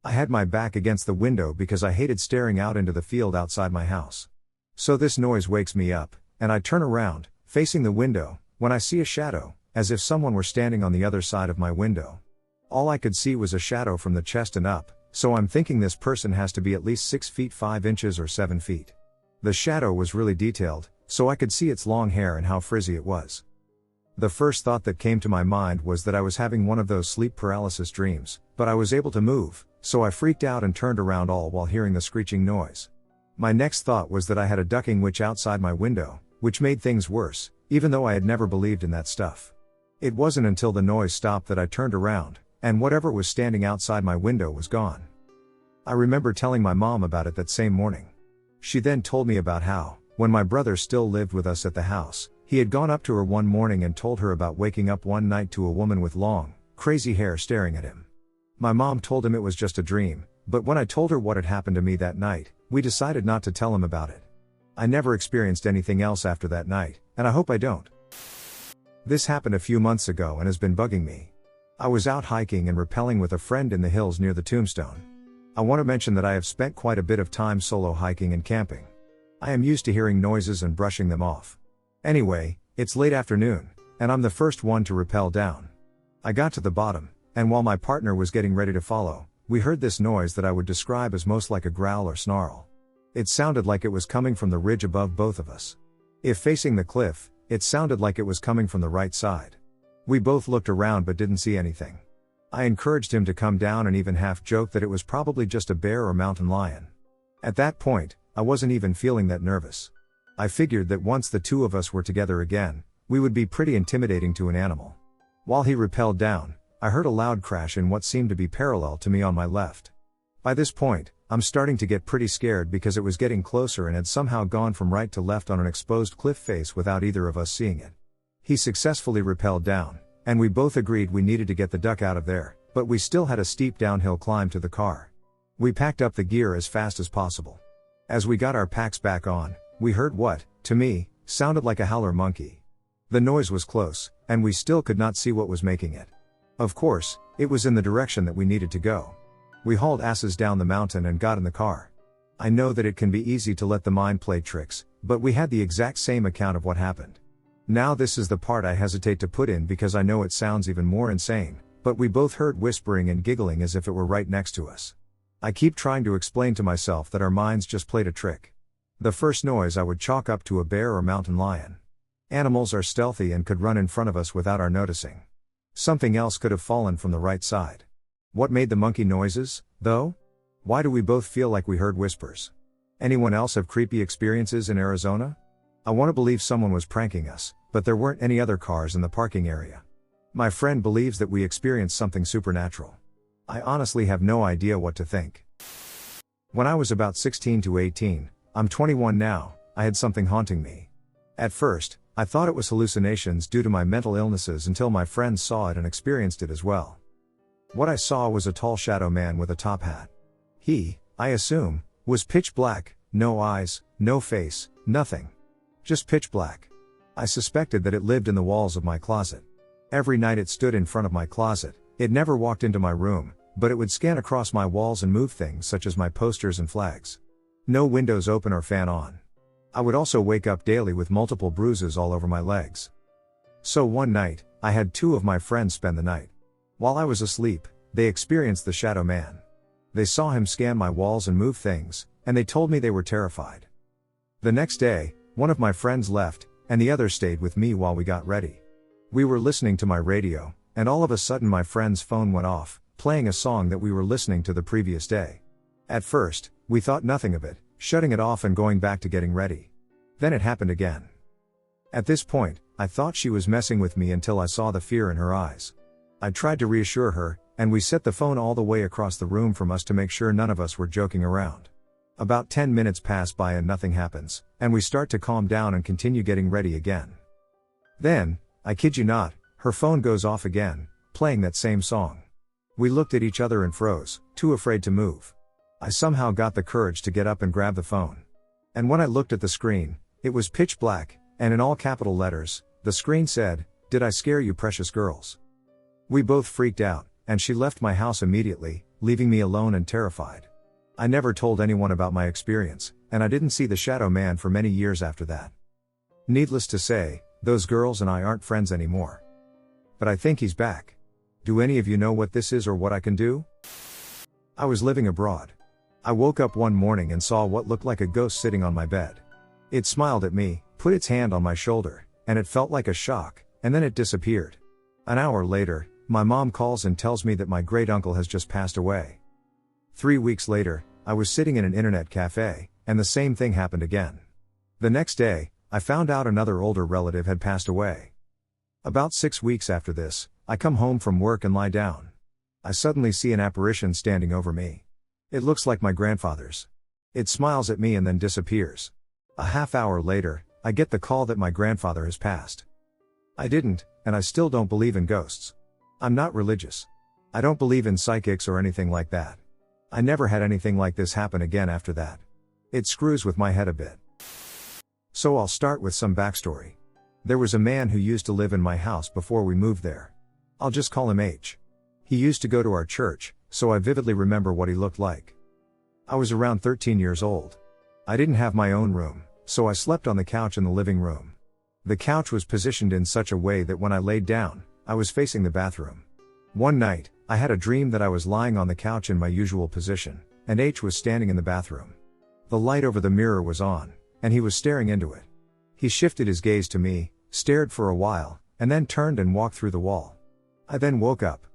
I had my back against the window because I hated staring out into the field outside my house. So this noise wakes me up, and I turn around, facing the window, when I see a shadow, as if someone were standing on the other side of my window. All I could see was a shadow from the chest and up, so I'm thinking this person has to be at least 6 feet 5 inches or 7 feet. The shadow was really detailed, so I could see its long hair and how frizzy it was. The first thought that came to my mind was that I was having one of those sleep paralysis dreams, but I was able to move, so I freaked out and turned around all while hearing the screeching noise. My next thought was that I had a ducking witch outside my window, which made things worse, even though I had never believed in that stuff. It wasn't until the noise stopped that I turned around, and whatever was standing outside my window was gone. I remember telling my mom about it that same morning. She then told me about how, when my brother still lived with us at the house, he had gone up to her one morning and told her about waking up one night to a woman with long, crazy hair staring at him. My mom told him it was just a dream, but when I told her what had happened to me that night, we decided not to tell him about it. I never experienced anything else after that night, and I hope I don't. This happened a few months ago and has been bugging me. I was out hiking and rappelling with a friend in the hills near the tombstone. I want to mention that I have spent quite a bit of time solo hiking and camping. I am used to hearing noises and brushing them off. Anyway, it's late afternoon, and I'm the first one to rappel down. I got to the bottom, and while my partner was getting ready to follow, we heard this noise that I would describe as most like a growl or snarl. It sounded like it was coming from the ridge above both of us. If facing the cliff, it sounded like it was coming from the right side. We both looked around but didn't see anything. I encouraged him to come down and even half joked that it was probably just a bear or mountain lion. At that point, I wasn't even feeling that nervous. I figured that once the two of us were together again, we would be pretty intimidating to an animal. While he rappelled down, I heard a loud crash in what seemed to be parallel to me on my left. By this point, I'm starting to get pretty scared because it was getting closer and had somehow gone from right to left on an exposed cliff face without either of us seeing it. He successfully rappelled down, and we both agreed we needed to get the duck out of there, but we still had a steep downhill climb to the car. We packed up the gear as fast as possible. As we got our packs back on, we heard what, to me, sounded like a howler monkey. The noise was close, and we still could not see what was making it. Of course, it was in the direction that we needed to go. We hauled asses down the mountain and got in the car. I know that it can be easy to let the mind play tricks, but we had the exact same account of what happened. Now this is the part I hesitate to put in because I know it sounds even more insane, but we both heard whispering and giggling as if it were right next to us. I keep trying to explain to myself that our minds just played a trick. The first noise I would chalk up to a bear or mountain lion. Animals are stealthy and could run in front of us without our noticing. Something else could have fallen from the right side. What made the monkey noises, though? Why do we both feel like we heard whispers? Anyone else have creepy experiences in Arizona? I want to believe someone was pranking us, but there weren't any other cars in the parking area. My friend believes that we experienced something supernatural. I honestly have no idea what to think. When I was about 16 to 18, I'm 21 now, I had something haunting me. At first, I thought it was hallucinations due to my mental illnesses until my friends saw it and experienced it as well. What I saw was a tall shadow man with a top hat. He, I assume, was pitch black, no eyes, no face, nothing. Just pitch black. I suspected that it lived in the walls of my closet. Every night it stood in front of my closet. It never walked into my room, but it would scan across my walls and move things such as my posters and flags. No windows open or fan on. I would also wake up daily with multiple bruises all over my legs. So one night, I had two of my friends spend the night. While I was asleep, they experienced the shadow man. They saw him scan my walls and move things, and they told me they were terrified. The next day, one of my friends left, and the other stayed with me while we got ready. We were listening to my radio, and all of a sudden my friend's phone went off, playing a song that we were listening to the previous day. At first, we thought nothing of it, shutting it off and going back to getting ready. Then it happened again. At this point, I thought she was messing with me until I saw the fear in her eyes. I tried to reassure her, and we set the phone all the way across the room from us to make sure none of us were joking around. About 10 minutes pass by and nothing happens, and we start to calm down and continue getting ready again. Then, I kid you not, her phone goes off again, playing that same song. We looked at each other and froze, too afraid to move. I somehow got the courage to get up and grab the phone. And when I looked at the screen, it was pitch black, and in all capital letters, the screen said, "Did I scare you, precious girls?" We both freaked out, and she left my house immediately, leaving me alone and terrified. I never told anyone about my experience, and I didn't see the shadow man for many years after that. Needless to say, those girls and I aren't friends anymore. But I think he's back. Do any of you know what this is or what I can do? I was living abroad. I woke up one morning and saw what looked like a ghost sitting on my bed. It smiled at me, put its hand on my shoulder, and it felt like a shock, and then it disappeared. An hour later, my mom calls and tells me that my great uncle has just passed away. 3 weeks later, I was sitting in an internet cafe, and the same thing happened again. The next day, I found out another older relative had passed away. About 6 weeks after this, I come home from work and lie down. I suddenly see an apparition standing over me. It looks like my grandfather's. It smiles at me and then disappears. A half hour later, I get the call that my grandfather has passed. I didn't, and I still don't believe in ghosts. I'm not religious. I don't believe in psychics or anything like that. I never had anything like this happen again after that. It screws with my head a bit. So I'll start with some backstory. There was a man who used to live in my house before we moved there. I'll just call him H. He used to go to our church, so I vividly remember what he looked like. I was around 13 years old. I didn't have my own room, so I slept on the couch in the living room. The couch was positioned in such a way that when I laid down, I was facing the bathroom. One night, I had a dream that I was lying on the couch in my usual position, and H was standing in the bathroom. The light over the mirror was on, and he was staring into it. He shifted his gaze to me, stared for a while, and then turned and walked through the wall. I then woke up.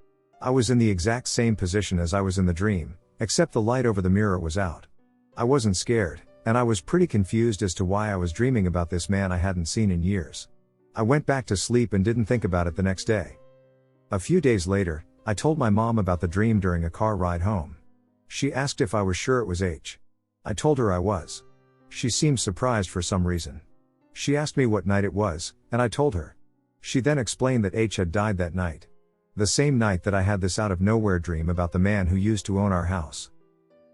I was in the exact same position as I was in the dream, except the light over the mirror was out. I wasn't scared, and I was pretty confused as to why I was dreaming about this man I hadn't seen in years. I went back to sleep and didn't think about it the next day. A few days later, I told my mom about the dream during a car ride home. She asked if I was sure it was H. I told her I was. She seemed surprised for some reason. She asked me what night it was, and I told her. She then explained that H had died that night. The same night that I had this out-of-nowhere dream about the man who used to own our house.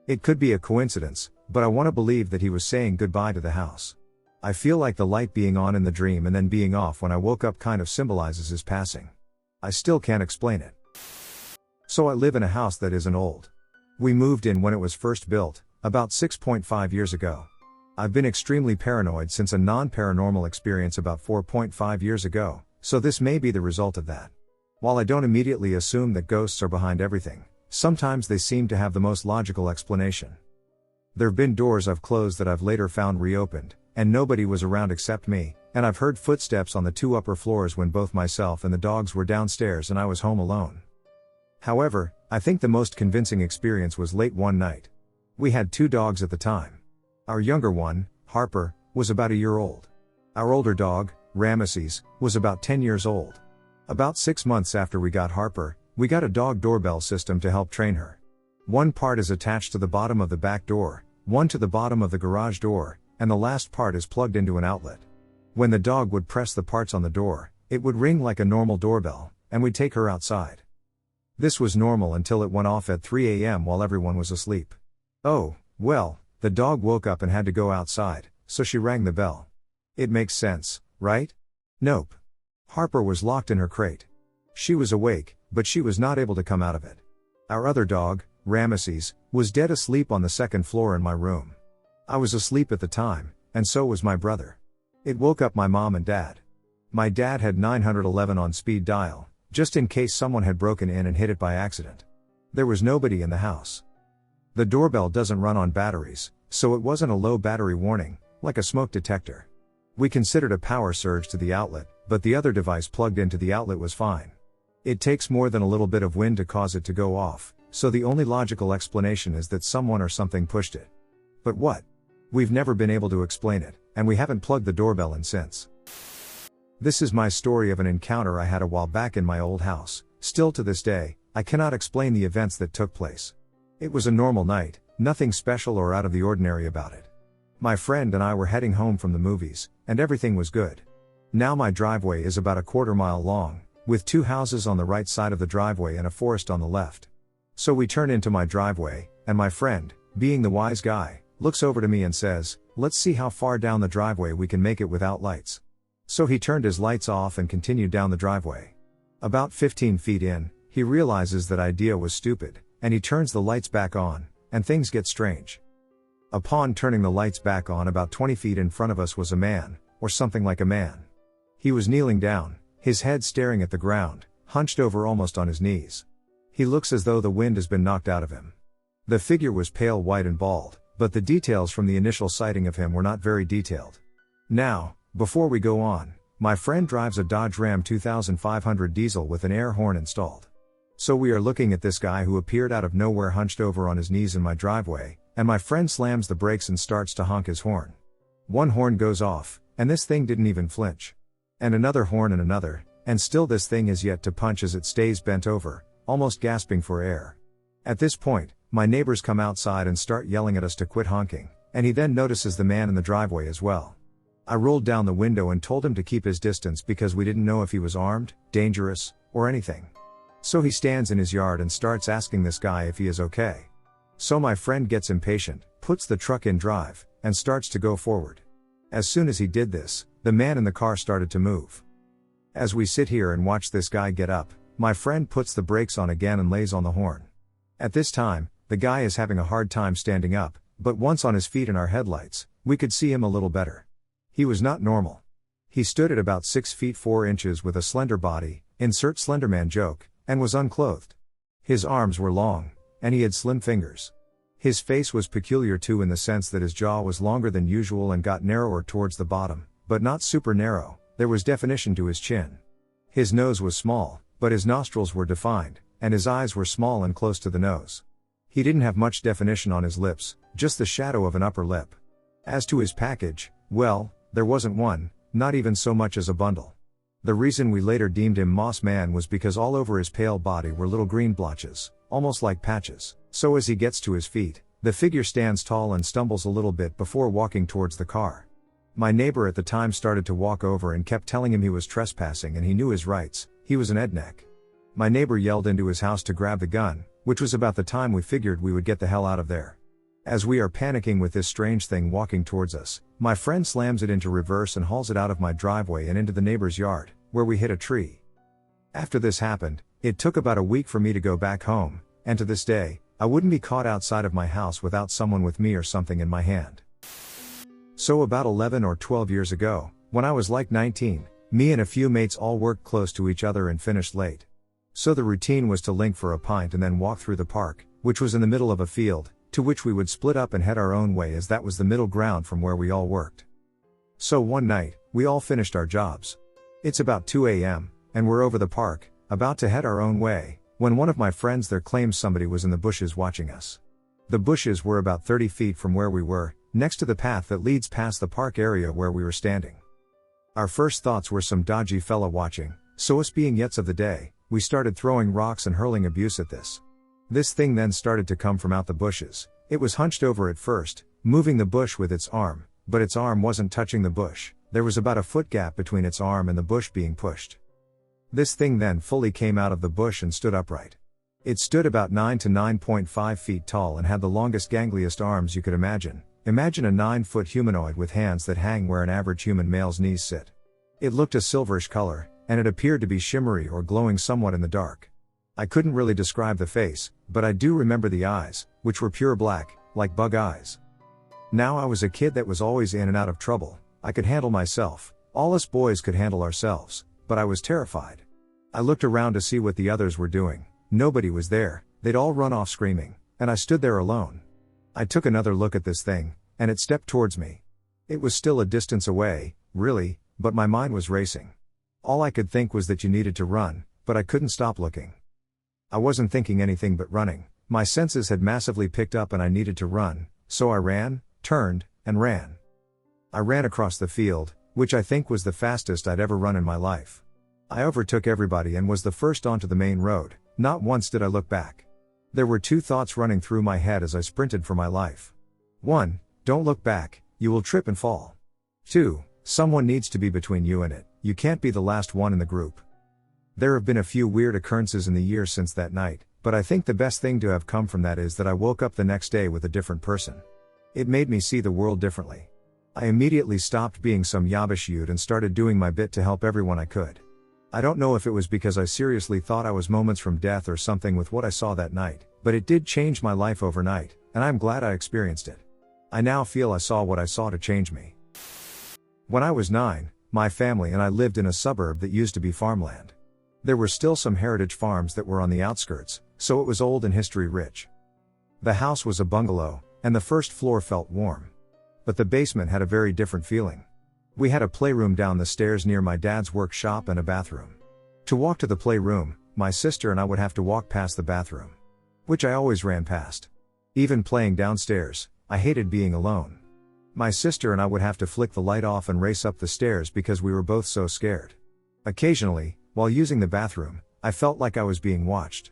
It could be a coincidence, but I want to believe that he was saying goodbye to the house. I feel like the light being on in the dream and then being off when I woke up kind of symbolizes his passing. I still can't explain it. So I live in a house that isn't old. We moved in when it was first built, about 6.5 years ago. I've been extremely paranoid since a non-paranormal experience about 4.5 years ago, so this may be the result of that. While I don't immediately assume that ghosts are behind everything, sometimes they seem to have the most logical explanation. There've been doors I've closed that I've later found reopened, and nobody was around except me, and I've heard footsteps on the 2 upper floors when both myself and the dogs were downstairs and I was home alone. However, I think the most convincing experience was late one night. We had 2 dogs at the time. Our younger one, Harper, was about a year old. Our older dog, Ramesses, was about 10 years old. About 6 months after we got Harper, we got a dog doorbell system to help train her. One part is attached to the bottom of the back door, one to the bottom of the garage door, and the last part is plugged into an outlet. When the dog would press the parts on the door, it would ring like a normal doorbell, and we'd take her outside. This was normal until it went off at 3 a.m. while everyone was asleep. Oh, well, the dog woke up and had to go outside, so she rang the bell. It makes sense, right? Nope. Harper was locked in her crate. She was awake, but she was not able to come out of it. Our other dog, Ramesses, was dead asleep on the 2nd floor in my room. I was asleep at the time, and so was my brother. It woke up my mom and dad. My dad had 911 on speed dial, just in case someone had broken in and hit it by accident. There was nobody in the house. The doorbell doesn't run on batteries, so it wasn't a low battery warning, like a smoke detector. We considered a power surge to the outlet, but the other device plugged into the outlet was fine. It takes more than a little bit of wind to cause it to go off, so the only logical explanation is that someone or something pushed it. But what? We've never been able to explain it, and we haven't plugged the doorbell in since. This is my story of an encounter I had a while back in my old house. Still to this day, I cannot explain the events that took place. It was a normal night, nothing special or out of the ordinary about it. My friend and I were heading home from the movies, and everything was good. Now my driveway is about a quarter-mile long, with 2 houses on the right side of the driveway and a forest on the left. So we turn into my driveway, and my friend, being the wise guy, looks over to me and says, "Let's see how far down the driveway we can make it without lights." So he turned his lights off and continued down the driveway. About 15 feet in, he realizes that idea was stupid, and he turns the lights back on, and things get strange. Upon turning the lights back on, about 20 feet in front of us was a man, or something like a man. He was kneeling down, his head staring at the ground, hunched over almost on his knees. He looks as though the wind has been knocked out of him. The figure was pale white and bald, but the details from the initial sighting of him were not very detailed. Now, before we go on, my friend drives a Dodge Ram 2500 diesel with an air horn installed. So we are looking at this guy who appeared out of nowhere hunched over on his knees in my driveway, and my friend slams the brakes and starts to honk his horn. One horn goes off, and this thing didn't even flinch. And another horn and another, and still this thing is yet to punch as it stays bent over, almost gasping for air. At this point, my neighbors come outside and start yelling at us to quit honking, and he then notices the man in the driveway as well. I rolled down the window and told him to keep his distance because we didn't know if he was armed, dangerous, or anything. So he stands in his yard and starts asking this guy if he is okay. So my friend gets impatient, puts the truck in drive, and starts to go forward. As soon as he did this, the man in the car started to move. As we sit here and watch this guy get up, my friend puts the brakes on again and lays on the horn. At this time, the guy is having a hard time standing up, but once on his feet in our headlights, we could see him a little better. He was not normal. He stood at about 6 feet 4 inches with a slender body, insert Slenderman joke, and was unclothed. His arms were long, and he had slim fingers. His face was peculiar too in the sense that his jaw was longer than usual and got narrower towards the bottom, but not super narrow. There was definition to his chin. His nose was small, but his nostrils were defined, and his eyes were small and close to the nose. He didn't have much definition on his lips, just the shadow of an upper lip. As to his package, well, there wasn't one, not even so much as a bundle. The reason we later deemed him Moss Man was because all over his pale body were little green blotches, almost like patches. So as he gets to his feet, the figure stands tall and stumbles a little bit before walking towards the car. My neighbor at the time started to walk over and kept telling him he was trespassing and he knew his rights, he was an Edneck. My neighbor yelled into his house to grab the gun, which was about the time we figured we would get the hell out of there. As we are panicking with this strange thing walking towards us, my friend slams it into reverse and hauls it out of my driveway and into the neighbor's yard, where we hit a tree. After this happened, it took about a week for me to go back home, and to this day, I wouldn't be caught outside of my house without someone with me or something in my hand. So about 11 or 12 years ago, when I was like 19, me and a few mates all worked close to each other and finished late. So the routine was to link for a pint and then walk through the park, which was in the middle of a field, to which we would split up and head our own way as that was the middle ground from where we all worked. So one night, we all finished our jobs. It's about 2 a.m., and we're over the park, about to head our own way, when one of my friends there claims somebody was in the bushes watching us. The bushes were about 30 feet from where we were, next to the path that leads past the park area where we were standing. Our first thoughts were some dodgy fella watching, so us being yets of the day, we started throwing rocks and hurling abuse at this. This thing then started to come from out the bushes. It was hunched over at first, moving the bush with its arm, but its arm wasn't touching the bush. There was about a foot gap between its arm and the bush being pushed. This thing then fully came out of the bush and stood upright. It stood about 9 to 9.5 feet tall and had the longest gangliest arms you could imagine. Imagine a 9-foot humanoid with hands that hang where an average human male's knees sit. It looked a silverish color, and it appeared to be shimmery or glowing somewhat in the dark. I couldn't really describe the face, but I do remember the eyes, which were pure black, like bug eyes. Now I was a kid that was always in and out of trouble. I could handle myself, all us boys could handle ourselves, but I was terrified. I looked around to see what the others were doing. Nobody was there, they'd all run off screaming, and I stood there alone. I took another look at this thing, and it stepped towards me. It was still a distance away, really, but my mind was racing. All I could think was that you needed to run, but I couldn't stop looking. I wasn't thinking anything but running. My senses had massively picked up and I needed to run, so I ran, turned, and ran. I ran across the field, which I think was the fastest I'd ever run in my life. I overtook everybody and was the first onto the main road. Not once did I look back. There were two thoughts running through my head as I sprinted for my life. 1. Don't look back, you will trip and fall. 2. Someone needs to be between you and it, you can't be the last one in the group. There have been a few weird occurrences in the years since that night, but I think the best thing to have come from that is that I woke up the next day with a different person. It made me see the world differently. I immediately stopped being some yabbish youth and started doing my bit to help everyone I could. I don't know if it was because I seriously thought I was moments from death or something with what I saw that night, but it did change my life overnight, and I'm glad I experienced it. I now feel I saw what I saw to change me. When I was 9, my family and I lived in a suburb that used to be farmland. There were still some heritage farms that were on the outskirts, so it was old and history rich. The house was a bungalow, and the first floor felt warm. But the basement had a very different feeling. We had a playroom down the stairs near my dad's workshop and a bathroom. To walk to the playroom, my sister and I would have to walk past the bathroom, which I always ran past. Even playing downstairs, I hated being alone. My sister and I would have to flick the light off and race up the stairs because we were both so scared. Occasionally, while using the bathroom, I felt like I was being watched.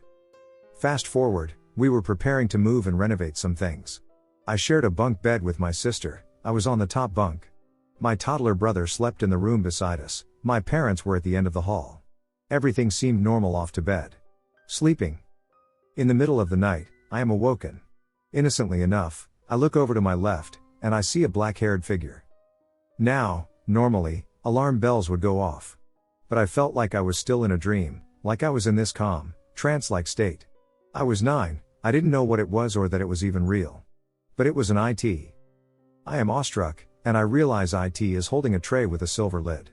Fast forward, we were preparing to move and renovate some things. I shared a bunk bed with my sister. I was on the top bunk. My toddler brother slept in the room beside us. My parents were at the end of the hall. Everything seemed normal off to bed. Sleeping. In the middle of the night, I am awoken. Innocently enough, I look over to my left, and I see a black-haired figure. Now, normally, alarm bells would go off. But I felt like I was still in a dream, like I was in this calm, trance-like state. I was 9, I didn't know what it was or that it was even real. But it was an IT. I am awestruck, and I realize IT is holding a tray with a silver lid.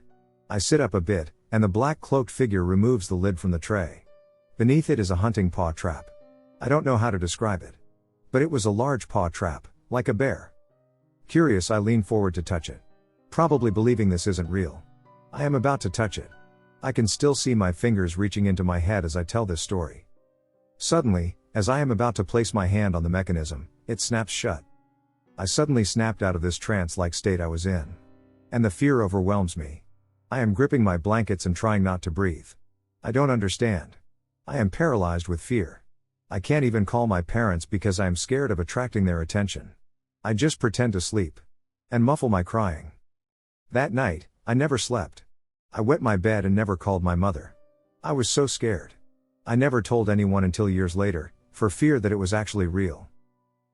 I sit up a bit, and the black cloaked figure removes the lid from the tray. Beneath it is a hunting paw trap. I don't know how to describe it. But it was a large paw trap, like a bear. Curious, I lean forward to touch it. Probably believing this isn't real. I am about to touch it. I can still see my fingers reaching into my head as I tell this story. Suddenly, as I am about to place my hand on the mechanism, it snaps shut. I suddenly snapped out of this trance-like state I was in. And the fear overwhelms me. I am gripping my blankets and trying not to breathe. I don't understand. I am paralyzed with fear. I can't even call my parents because I am scared of attracting their attention. I just pretend to sleep. And muffle my crying. That night, I never slept. I wet my bed and never called my mother. I was so scared. I never told anyone until years later, for fear that it was actually real.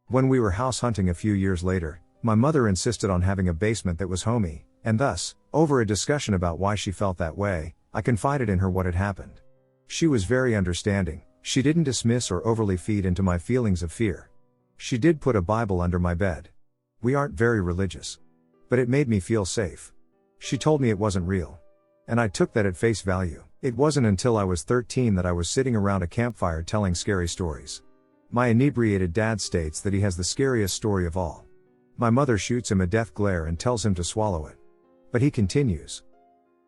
When we were house hunting a few years later, my mother insisted on having a basement that was homey, and thus, over a discussion about why she felt that way, I confided in her what had happened. She was very understanding. She didn't dismiss or overly feed into my feelings of fear. She did put a Bible under my bed. We aren't very religious. But it made me feel safe. She told me it wasn't real. And I took that at face value. It wasn't until I was 13 that I was sitting around a campfire telling scary stories. My inebriated dad states that he has the scariest story of all. My mother shoots him a death glare and tells him to swallow it. But he continues.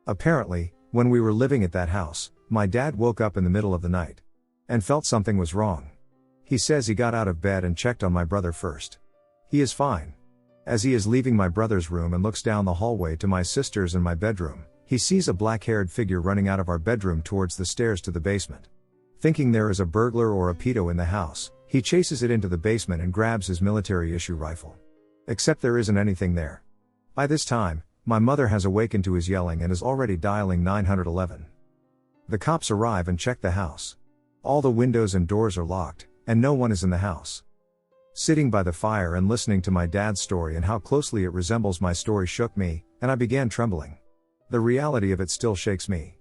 Apparently, when we were living at that house, my dad woke up in the middle of the night. And felt something was wrong. He says he got out of bed and checked on my brother first. He is fine. As he is leaving my brother's room and looks down the hallway to my sister's and my bedroom, he sees a black-haired figure running out of our bedroom towards the stairs to the basement. Thinking there is a burglar or a pedo in the house, he chases it into the basement and grabs his military-issue rifle. Except there isn't anything there. By this time, my mother has awakened to his yelling and is already dialing 911. The cops arrive and check the house. All the windows and doors are locked, and no one is in the house. Sitting by the fire and listening to my dad's story and how closely it resembles my story shook me, and I began trembling. The reality of it still shakes me.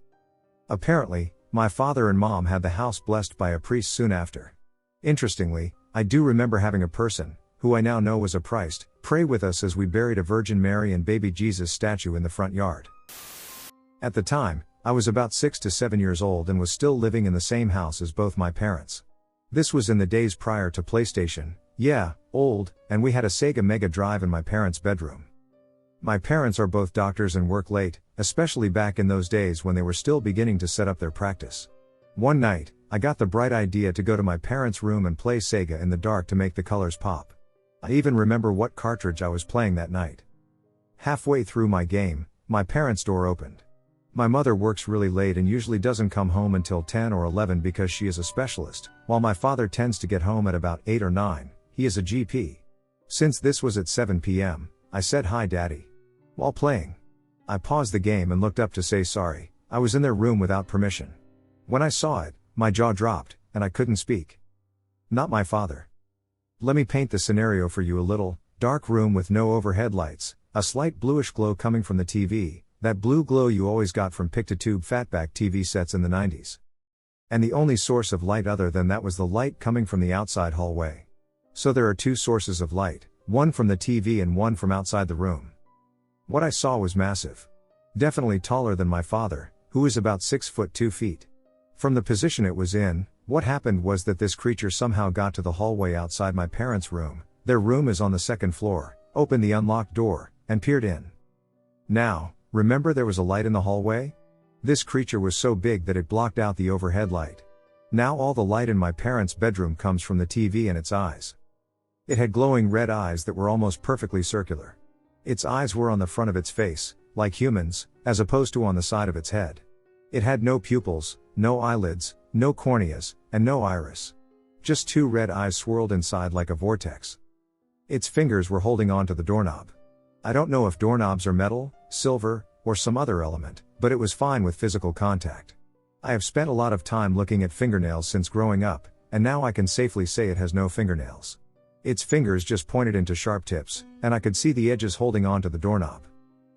Apparently, my father and mom had the house blessed by a priest soon after. Interestingly, I do remember having a person, who I now know was a priest, pray with us as we buried a Virgin Mary and baby Jesus statue in the front yard. At the time, I was about 6 to 7 years old and was still living in the same house as both my parents. This was in the days prior to PlayStation, yeah, old, and we had a Sega Mega Drive in my parents' bedroom. My parents are both doctors and work late, especially back in those days when they were still beginning to set up their practice. One night, I got the bright idea to go to my parents' room and play Sega in the dark to make the colors pop. I even remember what cartridge I was playing that night. Halfway through my game, my parents' door opened. My mother works really late and usually doesn't come home until 10 or 11 because she is a specialist, while my father tends to get home at about 8 or 9, he is a GP. Since this was at 7 p.m., I said hi Daddy. While playing, I paused the game and looked up to say sorry, I was in their room without permission. When I saw it, my jaw dropped, and I couldn't speak. Not my father. Let me paint the scenario for you a little: dark room with no overhead lights, a slight bluish glow coming from the TV, that blue glow you always got from Pictotube fatback TV sets in the 90s. And the only source of light other than that was the light coming from the outside hallway. So there are two sources of light, one from the TV and one from outside the room. What I saw was massive. Definitely taller than my father, who is about 6 foot 2 feet. From the position it was in, what happened was that this creature somehow got to the hallway outside my parents' room. Their room is on the second floor, opened the unlocked door, and peered in. Now, remember there was a light in the hallway? This creature was so big that it blocked out the overhead light. Now all the light in my parents' bedroom comes from the TV and its eyes. It had glowing red eyes that were almost perfectly circular. Its eyes were on the front of its face, like humans, as opposed to on the side of its head. It had no pupils, no eyelids, no corneas, and no iris. Just two red eyes swirled inside like a vortex. Its fingers were holding on to the doorknob. I don't know if doorknobs are metal, silver, or some other element, but it was fine with physical contact. I have spent a lot of time looking at fingernails since growing up, and now I can safely say it has no fingernails. Its fingers just pointed into sharp tips, and I could see the edges holding on to the doorknob.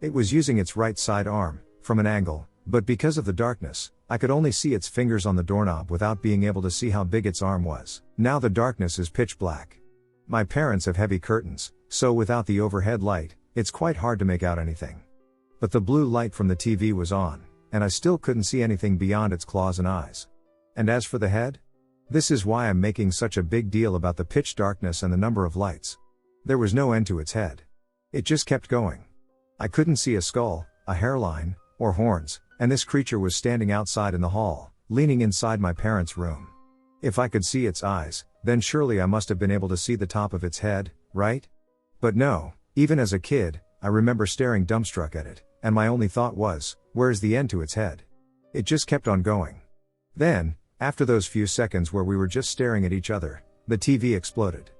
It was using its right side arm, from an angle, but because of the darkness, I could only see its fingers on the doorknob without being able to see how big its arm was. Now the darkness is pitch black. My parents have heavy curtains, so without the overhead light, it's quite hard to make out anything. But the blue light from the TV was on, and I still couldn't see anything beyond its claws and eyes. And as for the head? This is why I'm making such a big deal about the pitch darkness and the number of lights. There was no end to its head. It just kept going. I couldn't see a skull, a hairline, or horns, and this creature was standing outside in the hall, leaning inside my parents' room. If I could see its eyes, then surely I must have been able to see the top of its head, right? But no, even as a kid, I remember staring dumbstruck at it, and my only thought was, where's the end to its head? It just kept on going. Then, after those few seconds where we were just staring at each other, the TV exploded.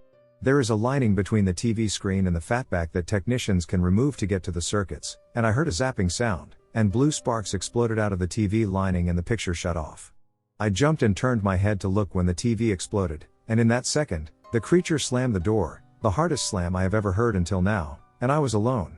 There is a lining between the TV screen and the fatback that technicians can remove to get to the circuits, and I heard a zapping sound, and blue sparks exploded out of the TV lining and the picture shut off. I jumped and turned my head to look when the TV exploded, and in that second, the creature slammed the door, the hardest slam I have ever heard until now, and I was alone.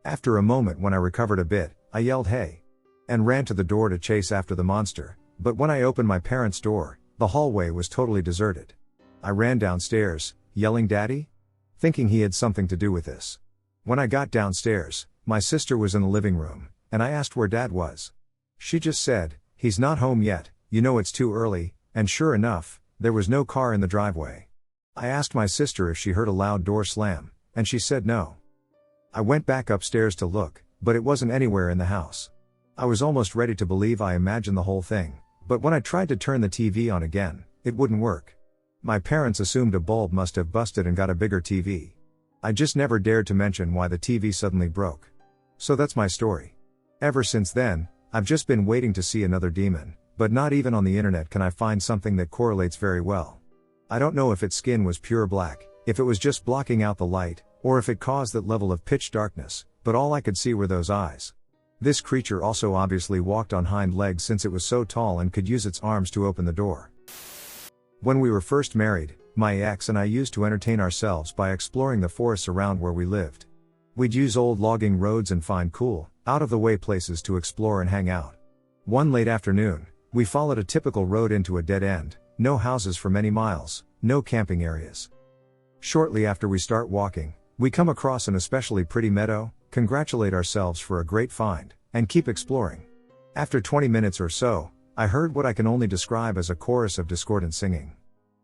After a moment when I recovered a bit, I yelled hey, and ran to the door to chase after the monster, but when I opened my parents' door, the hallway was totally deserted. I ran downstairs, yelling Daddy? Thinking he had something to do with this. When I got downstairs, my sister was in the living room, and I asked where Dad was. She just said, he's not home yet, you know it's too early, and sure enough, there was no car in the driveway. I asked my sister if she heard a loud door slam, and she said no. I went back upstairs to look, but it wasn't anywhere in the house. I was almost ready to believe I imagined the whole thing, but when I tried to turn the TV on again, it wouldn't work. My parents assumed a bulb must have busted and got a bigger TV. I just never dared to mention why the TV suddenly broke. So that's my story. Ever since then, I've just been waiting to see another demon, but not even on the internet can I find something that correlates very well. I don't know if its skin was pure black, if it was just blocking out the light, or if it caused that level of pitch darkness, but all I could see were those eyes. This creature also obviously walked on hind legs since it was so tall and could use its arms to open the door. When we were first married, my ex and I used to entertain ourselves by exploring the forests around where we lived. We'd use old logging roads and find cool, out-of-the-way places to explore and hang out. One late afternoon, we followed a typical road into a dead end, no houses for many miles, no camping areas. Shortly after we start walking, we come across an especially pretty meadow, congratulate ourselves for a great find, and keep exploring. After 20 minutes or so, I heard what I can only describe as a chorus of discordant singing.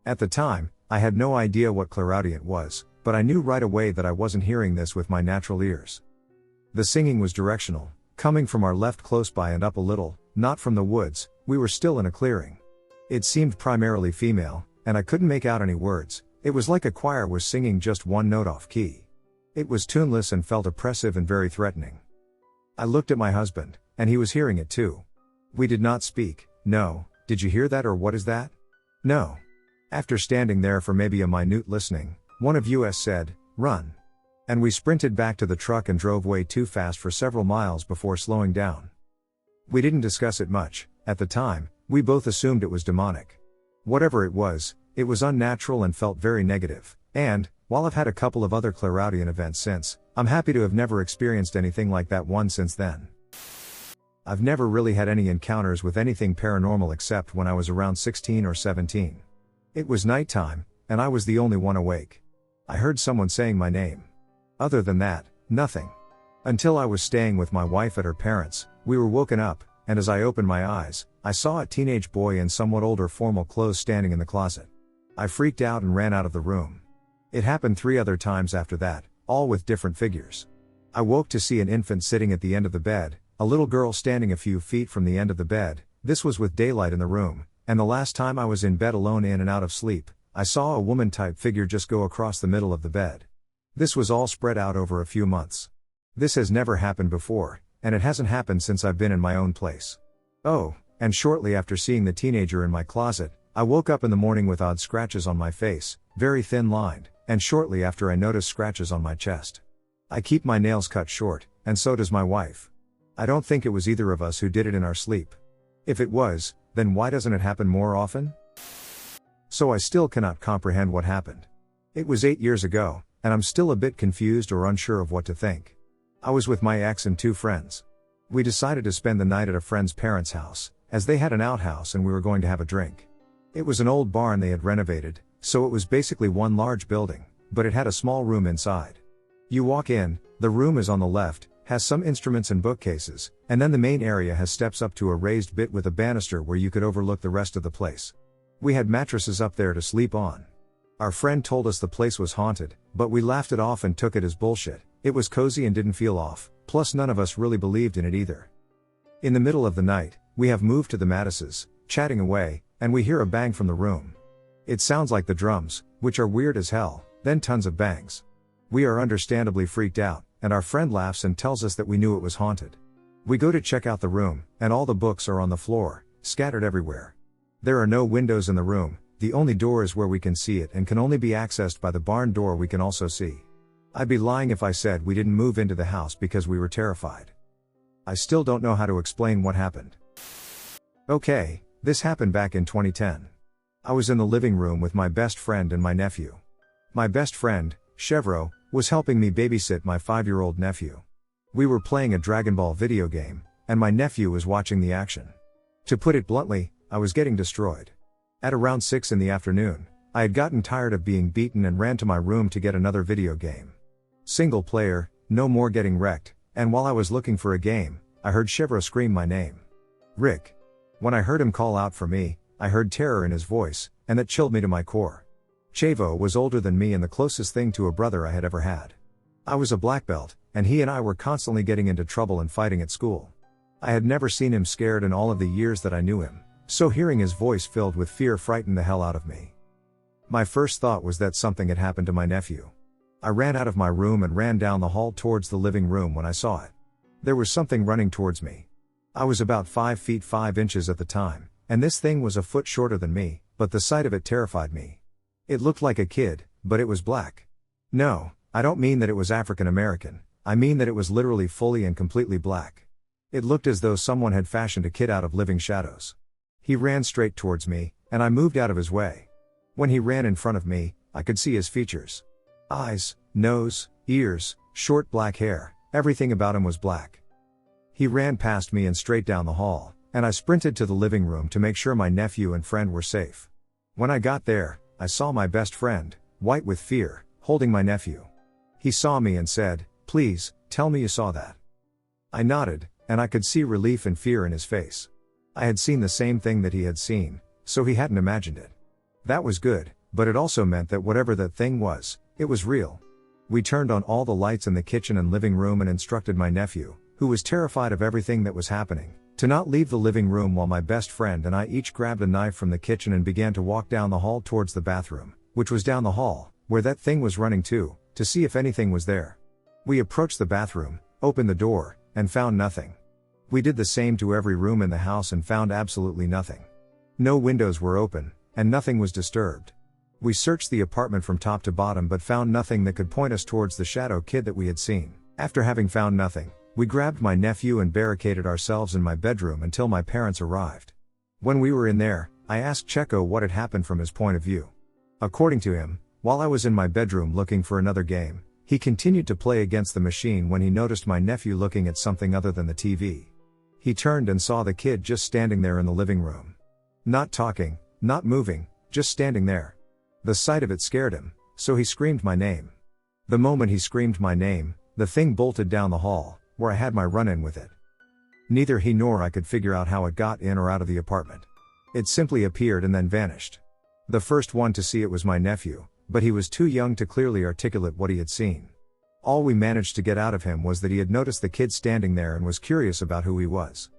At the time, I had no idea what clairaudient was, but I knew right away that I wasn't hearing this with my natural ears. The singing was directional, coming from our left close by and up a little, not from the woods. We were still in a clearing. It seemed primarily female, and I couldn't make out any words. It was like a choir was singing just one note off key. It was tuneless and felt oppressive and very threatening. I looked at my husband, and he was hearing it too. We did not speak. No, did you hear that or what is that? No. After standing there for maybe a minute listening, one of us said, run. And we sprinted back to the truck and drove way too fast for several miles before slowing down. We didn't discuss it much. At the time, we both assumed it was demonic. Whatever it was unnatural and felt very negative, and, while I've had a couple of other clairaudient events since, I'm happy to have never experienced anything like that one since then. I've never really had any encounters with anything paranormal except when I was around 16 or 17. It was nighttime, and I was the only one awake. I heard someone saying my name. Other than that, nothing. Until I was staying with my wife at her parents', we were woken up, and as I opened my eyes, I saw a teenage boy in somewhat older formal clothes standing in the closet. I freaked out and ran out of the room. It happened 3 other times after that, all with different figures. I woke to see an infant sitting at the end of the bed, a little girl standing a few feet from the end of the bed. This was with daylight in the room, and the last time I was in bed alone in and out of sleep, I saw a woman-type figure just go across the middle of the bed. This was all spread out over a few months. This has never happened before, and it hasn't happened since I've been in my own place. Oh, and shortly after seeing the teenager in my closet, I woke up in the morning with odd scratches on my face, very thin-lined, and shortly after I noticed scratches on my chest. I keep my nails cut short, and so does my wife. I don't think it was either of us who did it in our sleep. If it was, then why doesn't it happen more often? So I still cannot comprehend what happened. It was 8 years ago, and I'm still a bit confused or unsure of what to think. I was with my ex and 2 friends. We decided to spend the night at a friend's parents' house, as they had an outhouse and we were going to have a drink. It was an old barn they had renovated, so it was basically one large building, but it had a small room inside. You walk in, the room is on the left, has some instruments and bookcases, and then the main area has steps up to a raised bit with a banister where you could overlook the rest of the place. We had mattresses up there to sleep on. Our friend told us the place was haunted, but we laughed it off and took it as bullshit. It was cozy and didn't feel off, plus none of us really believed in it either. In the middle of the night, we have moved to the Mattises, chatting away, and we hear a bang from the room. It sounds like the drums, which are weird as hell, then tons of bangs. We are understandably freaked out, and our friend laughs and tells us that we knew it was haunted. We go to check out the room, and all the books are on the floor, scattered everywhere. There are no windows in the room, the only door is where we can see it and can only be accessed by the barn door we can also see. I'd be lying if I said we didn't move into the house because we were terrified. I still don't know how to explain what happened. Okay, this happened back in 2010. I was in the living room with my best friend and my nephew. My best friend, Chevro, was helping me babysit my 5-year-old nephew. We were playing a Dragon Ball video game, and my nephew was watching the action. To put it bluntly, I was getting destroyed. At around 6 in the afternoon, I had gotten tired of being beaten and ran to my room to get another video game. Single player, no more getting wrecked, and while I was looking for a game, I heard Chevro scream my name. Rick. When I heard him call out for me, I heard terror in his voice, and that chilled me to my core. Chavo was older than me and the closest thing to a brother I had ever had. I was a black belt, and he and I were constantly getting into trouble and fighting at school. I had never seen him scared in all of the years that I knew him, so hearing his voice filled with fear frightened the hell out of me. My first thought was that something had happened to my nephew. I ran out of my room and ran down the hall towards the living room when I saw it. There was something running towards me. I was about 5 feet 5 inches at the time, and this thing was a foot shorter than me, but the sight of it terrified me. It looked like a kid, but it was black. No, I don't mean that it was African American, I mean that it was literally fully and completely black. It looked as though someone had fashioned a kid out of living shadows. He ran straight towards me, and I moved out of his way. When he ran in front of me, I could see his features. Eyes, nose, ears, short black hair, everything about him was black. He ran past me and straight down the hall, and I sprinted to the living room to make sure my nephew and friend were safe. When I got there, I saw my best friend, white with fear, holding my nephew. He saw me and said, "Please, tell me you saw that." I nodded, and I could see relief and fear in his face. I had seen the same thing that he had seen, so he hadn't imagined it. That was good, but it also meant that whatever that thing was, it was real. We turned on all the lights in the kitchen and living room and instructed my nephew, who was terrified of everything that was happening, to not leave the living room while my best friend and I each grabbed a knife from the kitchen and began to walk down the hall towards the bathroom, which was down the hall, where that thing was running to see if anything was there. We approached the bathroom, opened the door, and found nothing. We did the same to every room in the house and found absolutely nothing. No windows were open, and nothing was disturbed. We searched the apartment from top to bottom but found nothing that could point us towards the shadow kid that we had seen. After having found nothing, we grabbed my nephew and barricaded ourselves in my bedroom until my parents arrived. When we were in there, I asked Checo what had happened from his point of view. According to him, while I was in my bedroom looking for another game, he continued to play against the machine when he noticed my nephew looking at something other than the TV. He turned and saw the kid just standing there in the living room. Not talking, not moving, just standing there. The sight of it scared him, so he screamed my name. The moment he screamed my name, the thing bolted down the hall, where I had my run-in with it. Neither he nor I could figure out how it got in or out of the apartment. It simply appeared and then vanished. The first one to see it was my nephew, but he was too young to clearly articulate what he had seen. All we managed to get out of him was that he had noticed the kid standing there and was curious about who he was.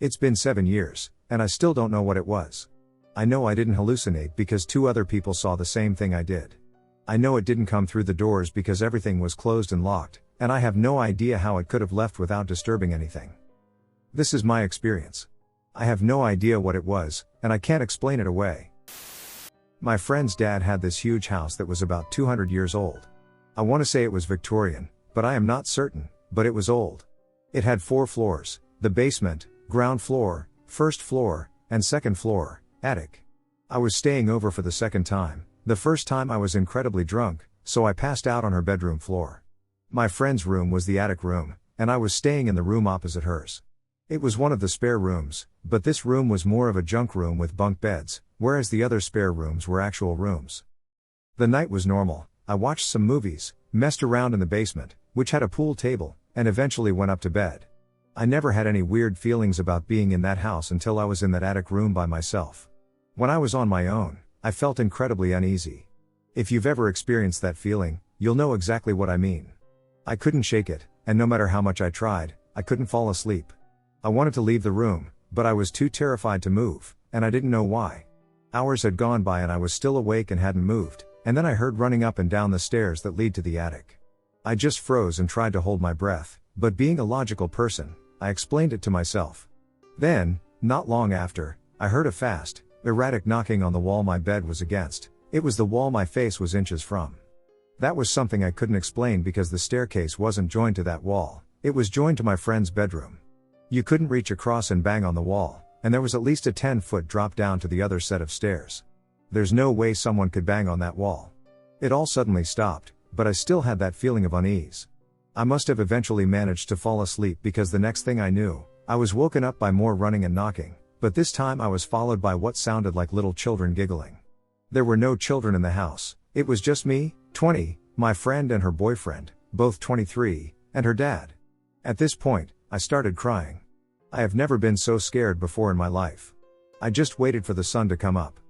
It's been 7 years, and I still don't know what it was. I know I didn't hallucinate because 2 other people saw the same thing I did. I know it didn't come through the doors because everything was closed and locked, and I have no idea how it could have left without disturbing anything. This is my experience. I have no idea what it was, and I can't explain it away. My friend's dad had this huge house that was about 200 years old. I want to say it was Victorian, but I am not certain, but it was old. It had 4 floors, the basement, ground floor, first floor, and second floor, attic. I was staying over for the second time. The first time I was incredibly drunk, so I passed out on her bedroom floor. My friend's room was the attic room, and I was staying in the room opposite hers. It was one of the spare rooms, but this room was more of a junk room with bunk beds, whereas the other spare rooms were actual rooms. The night was normal. I watched some movies, messed around in the basement, which had a pool table, and eventually went up to bed. I never had any weird feelings about being in that house until I was in that attic room by myself. When I was on my own, I felt incredibly uneasy. If you've ever experienced that feeling, you'll know exactly what I mean. I couldn't shake it, and no matter how much I tried, I couldn't fall asleep. I wanted to leave the room, but I was too terrified to move, and I didn't know why. Hours had gone by and I was still awake and hadn't moved, and then I heard running up and down the stairs that lead to the attic. I just froze and tried to hold my breath, but being a logical person, I explained it to myself. Then, not long after, I heard a fast, erratic knocking on the wall my bed was against. It was the wall my face was inches from. That was something I couldn't explain because the staircase wasn't joined to that wall, it was joined to my friend's bedroom. You couldn't reach across and bang on the wall, and there was at least a 10-foot drop down to the other set of stairs. There's no way someone could bang on that wall. It all suddenly stopped, but I still had that feeling of unease. I must have eventually managed to fall asleep because the next thing I knew, I was woken up by more running and knocking, but this time I was followed by what sounded like little children giggling. There were no children in the house, it was just me, 20, my friend and her boyfriend, both 23, and her dad. At this point, I started crying. I have never been so scared before in my life. I just waited for the sun to come up.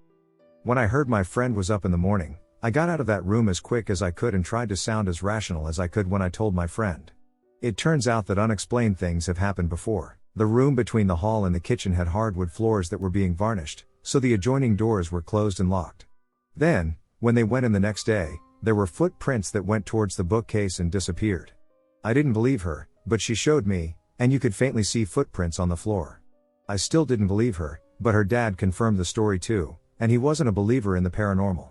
When I heard my friend was up in the morning, I got out of that room as quick as I could and tried to sound as rational as I could when I told my friend. It turns out that unexplained things have happened before. The room between the hall and the kitchen had hardwood floors that were being varnished, so the adjoining doors were closed and locked. Then, when they went in the next day, there were footprints that went towards the bookcase and disappeared. I didn't believe her, but she showed me, and you could faintly see footprints on the floor. I still didn't believe her, but her dad confirmed the story too, and he wasn't a believer in the paranormal.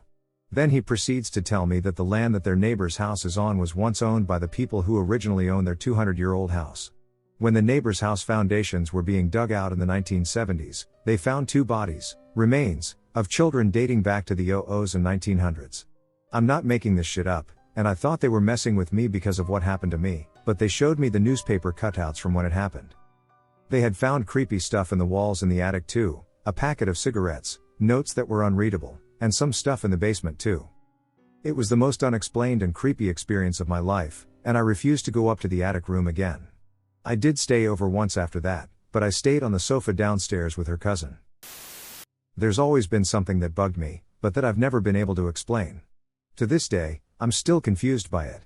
Then he proceeds to tell me that the land that their neighbor's house is on was once owned by the people who originally owned their 200-year-old house. When the neighbor's house foundations were being dug out in the 1970s, they found two bodies, remains, of children dating back to the 00s and 1900s. I'm not making this shit up, and I thought they were messing with me because of what happened to me, but they showed me the newspaper cutouts from when it happened. They had found creepy stuff in the walls in the attic too, a packet of cigarettes, notes that were unreadable, and some stuff in the basement too. It was the most unexplained and creepy experience of my life, and I refused to go up to the attic room again. I did stay over once after that, but I stayed on the sofa downstairs with her cousin. There's always been something that bugged me, but that I've never been able to explain. To this day, I'm still confused by it.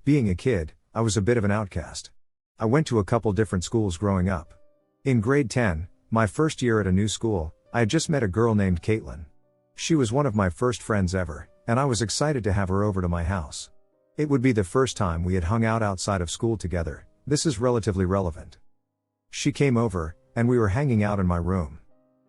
Being a kid, I was a bit of an outcast. I went to a couple different schools growing up. In grade 10, my first year at a new school, I had just met a girl named Caitlin. She was one of my first friends ever, and I was excited to have her over to my house. It would be the first time we had hung out outside of school together. This is relatively relevant. She came over, and we were hanging out in my room.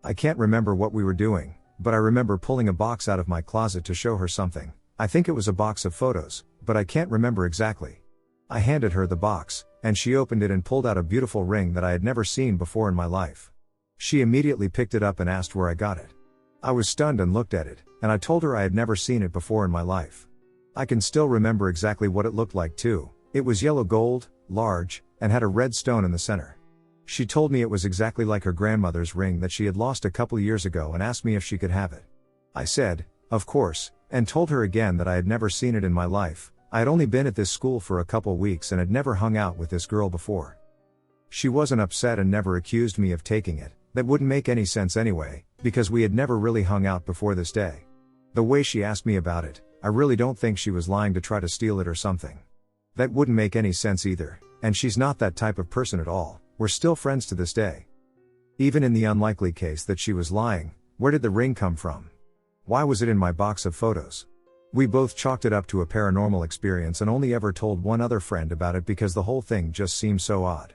I can't remember what we were doing, but I remember pulling a box out of my closet to show her something. I think it was a box of photos, but I can't remember exactly. I handed her the box, and she opened it and pulled out a beautiful ring that I had never seen before in my life. She immediately picked it up and asked where I got it. I was stunned and looked at it, and I told her I had never seen it before in my life. I can still remember exactly what it looked like too. It was yellow gold, large, and had a red stone in the center. She told me it was exactly like her grandmother's ring that she had lost a couple years ago and asked me if she could have it. I said, of course, and told her again that I had never seen it in my life. I had only been at this school for a couple weeks and had never hung out with this girl before. She wasn't upset and never accused me of taking it. That wouldn't make any sense anyway, because we had never really hung out before this day. The way she asked me about it, I really don't think she was lying to try to steal it or something. That wouldn't make any sense either, and she's not that type of person at all. We're still friends to this day. Even in the unlikely case that she was lying, where did the ring come from? Why was it in my box of photos? We both chalked it up to a paranormal experience and only ever told one other friend about it because the whole thing just seemed so odd.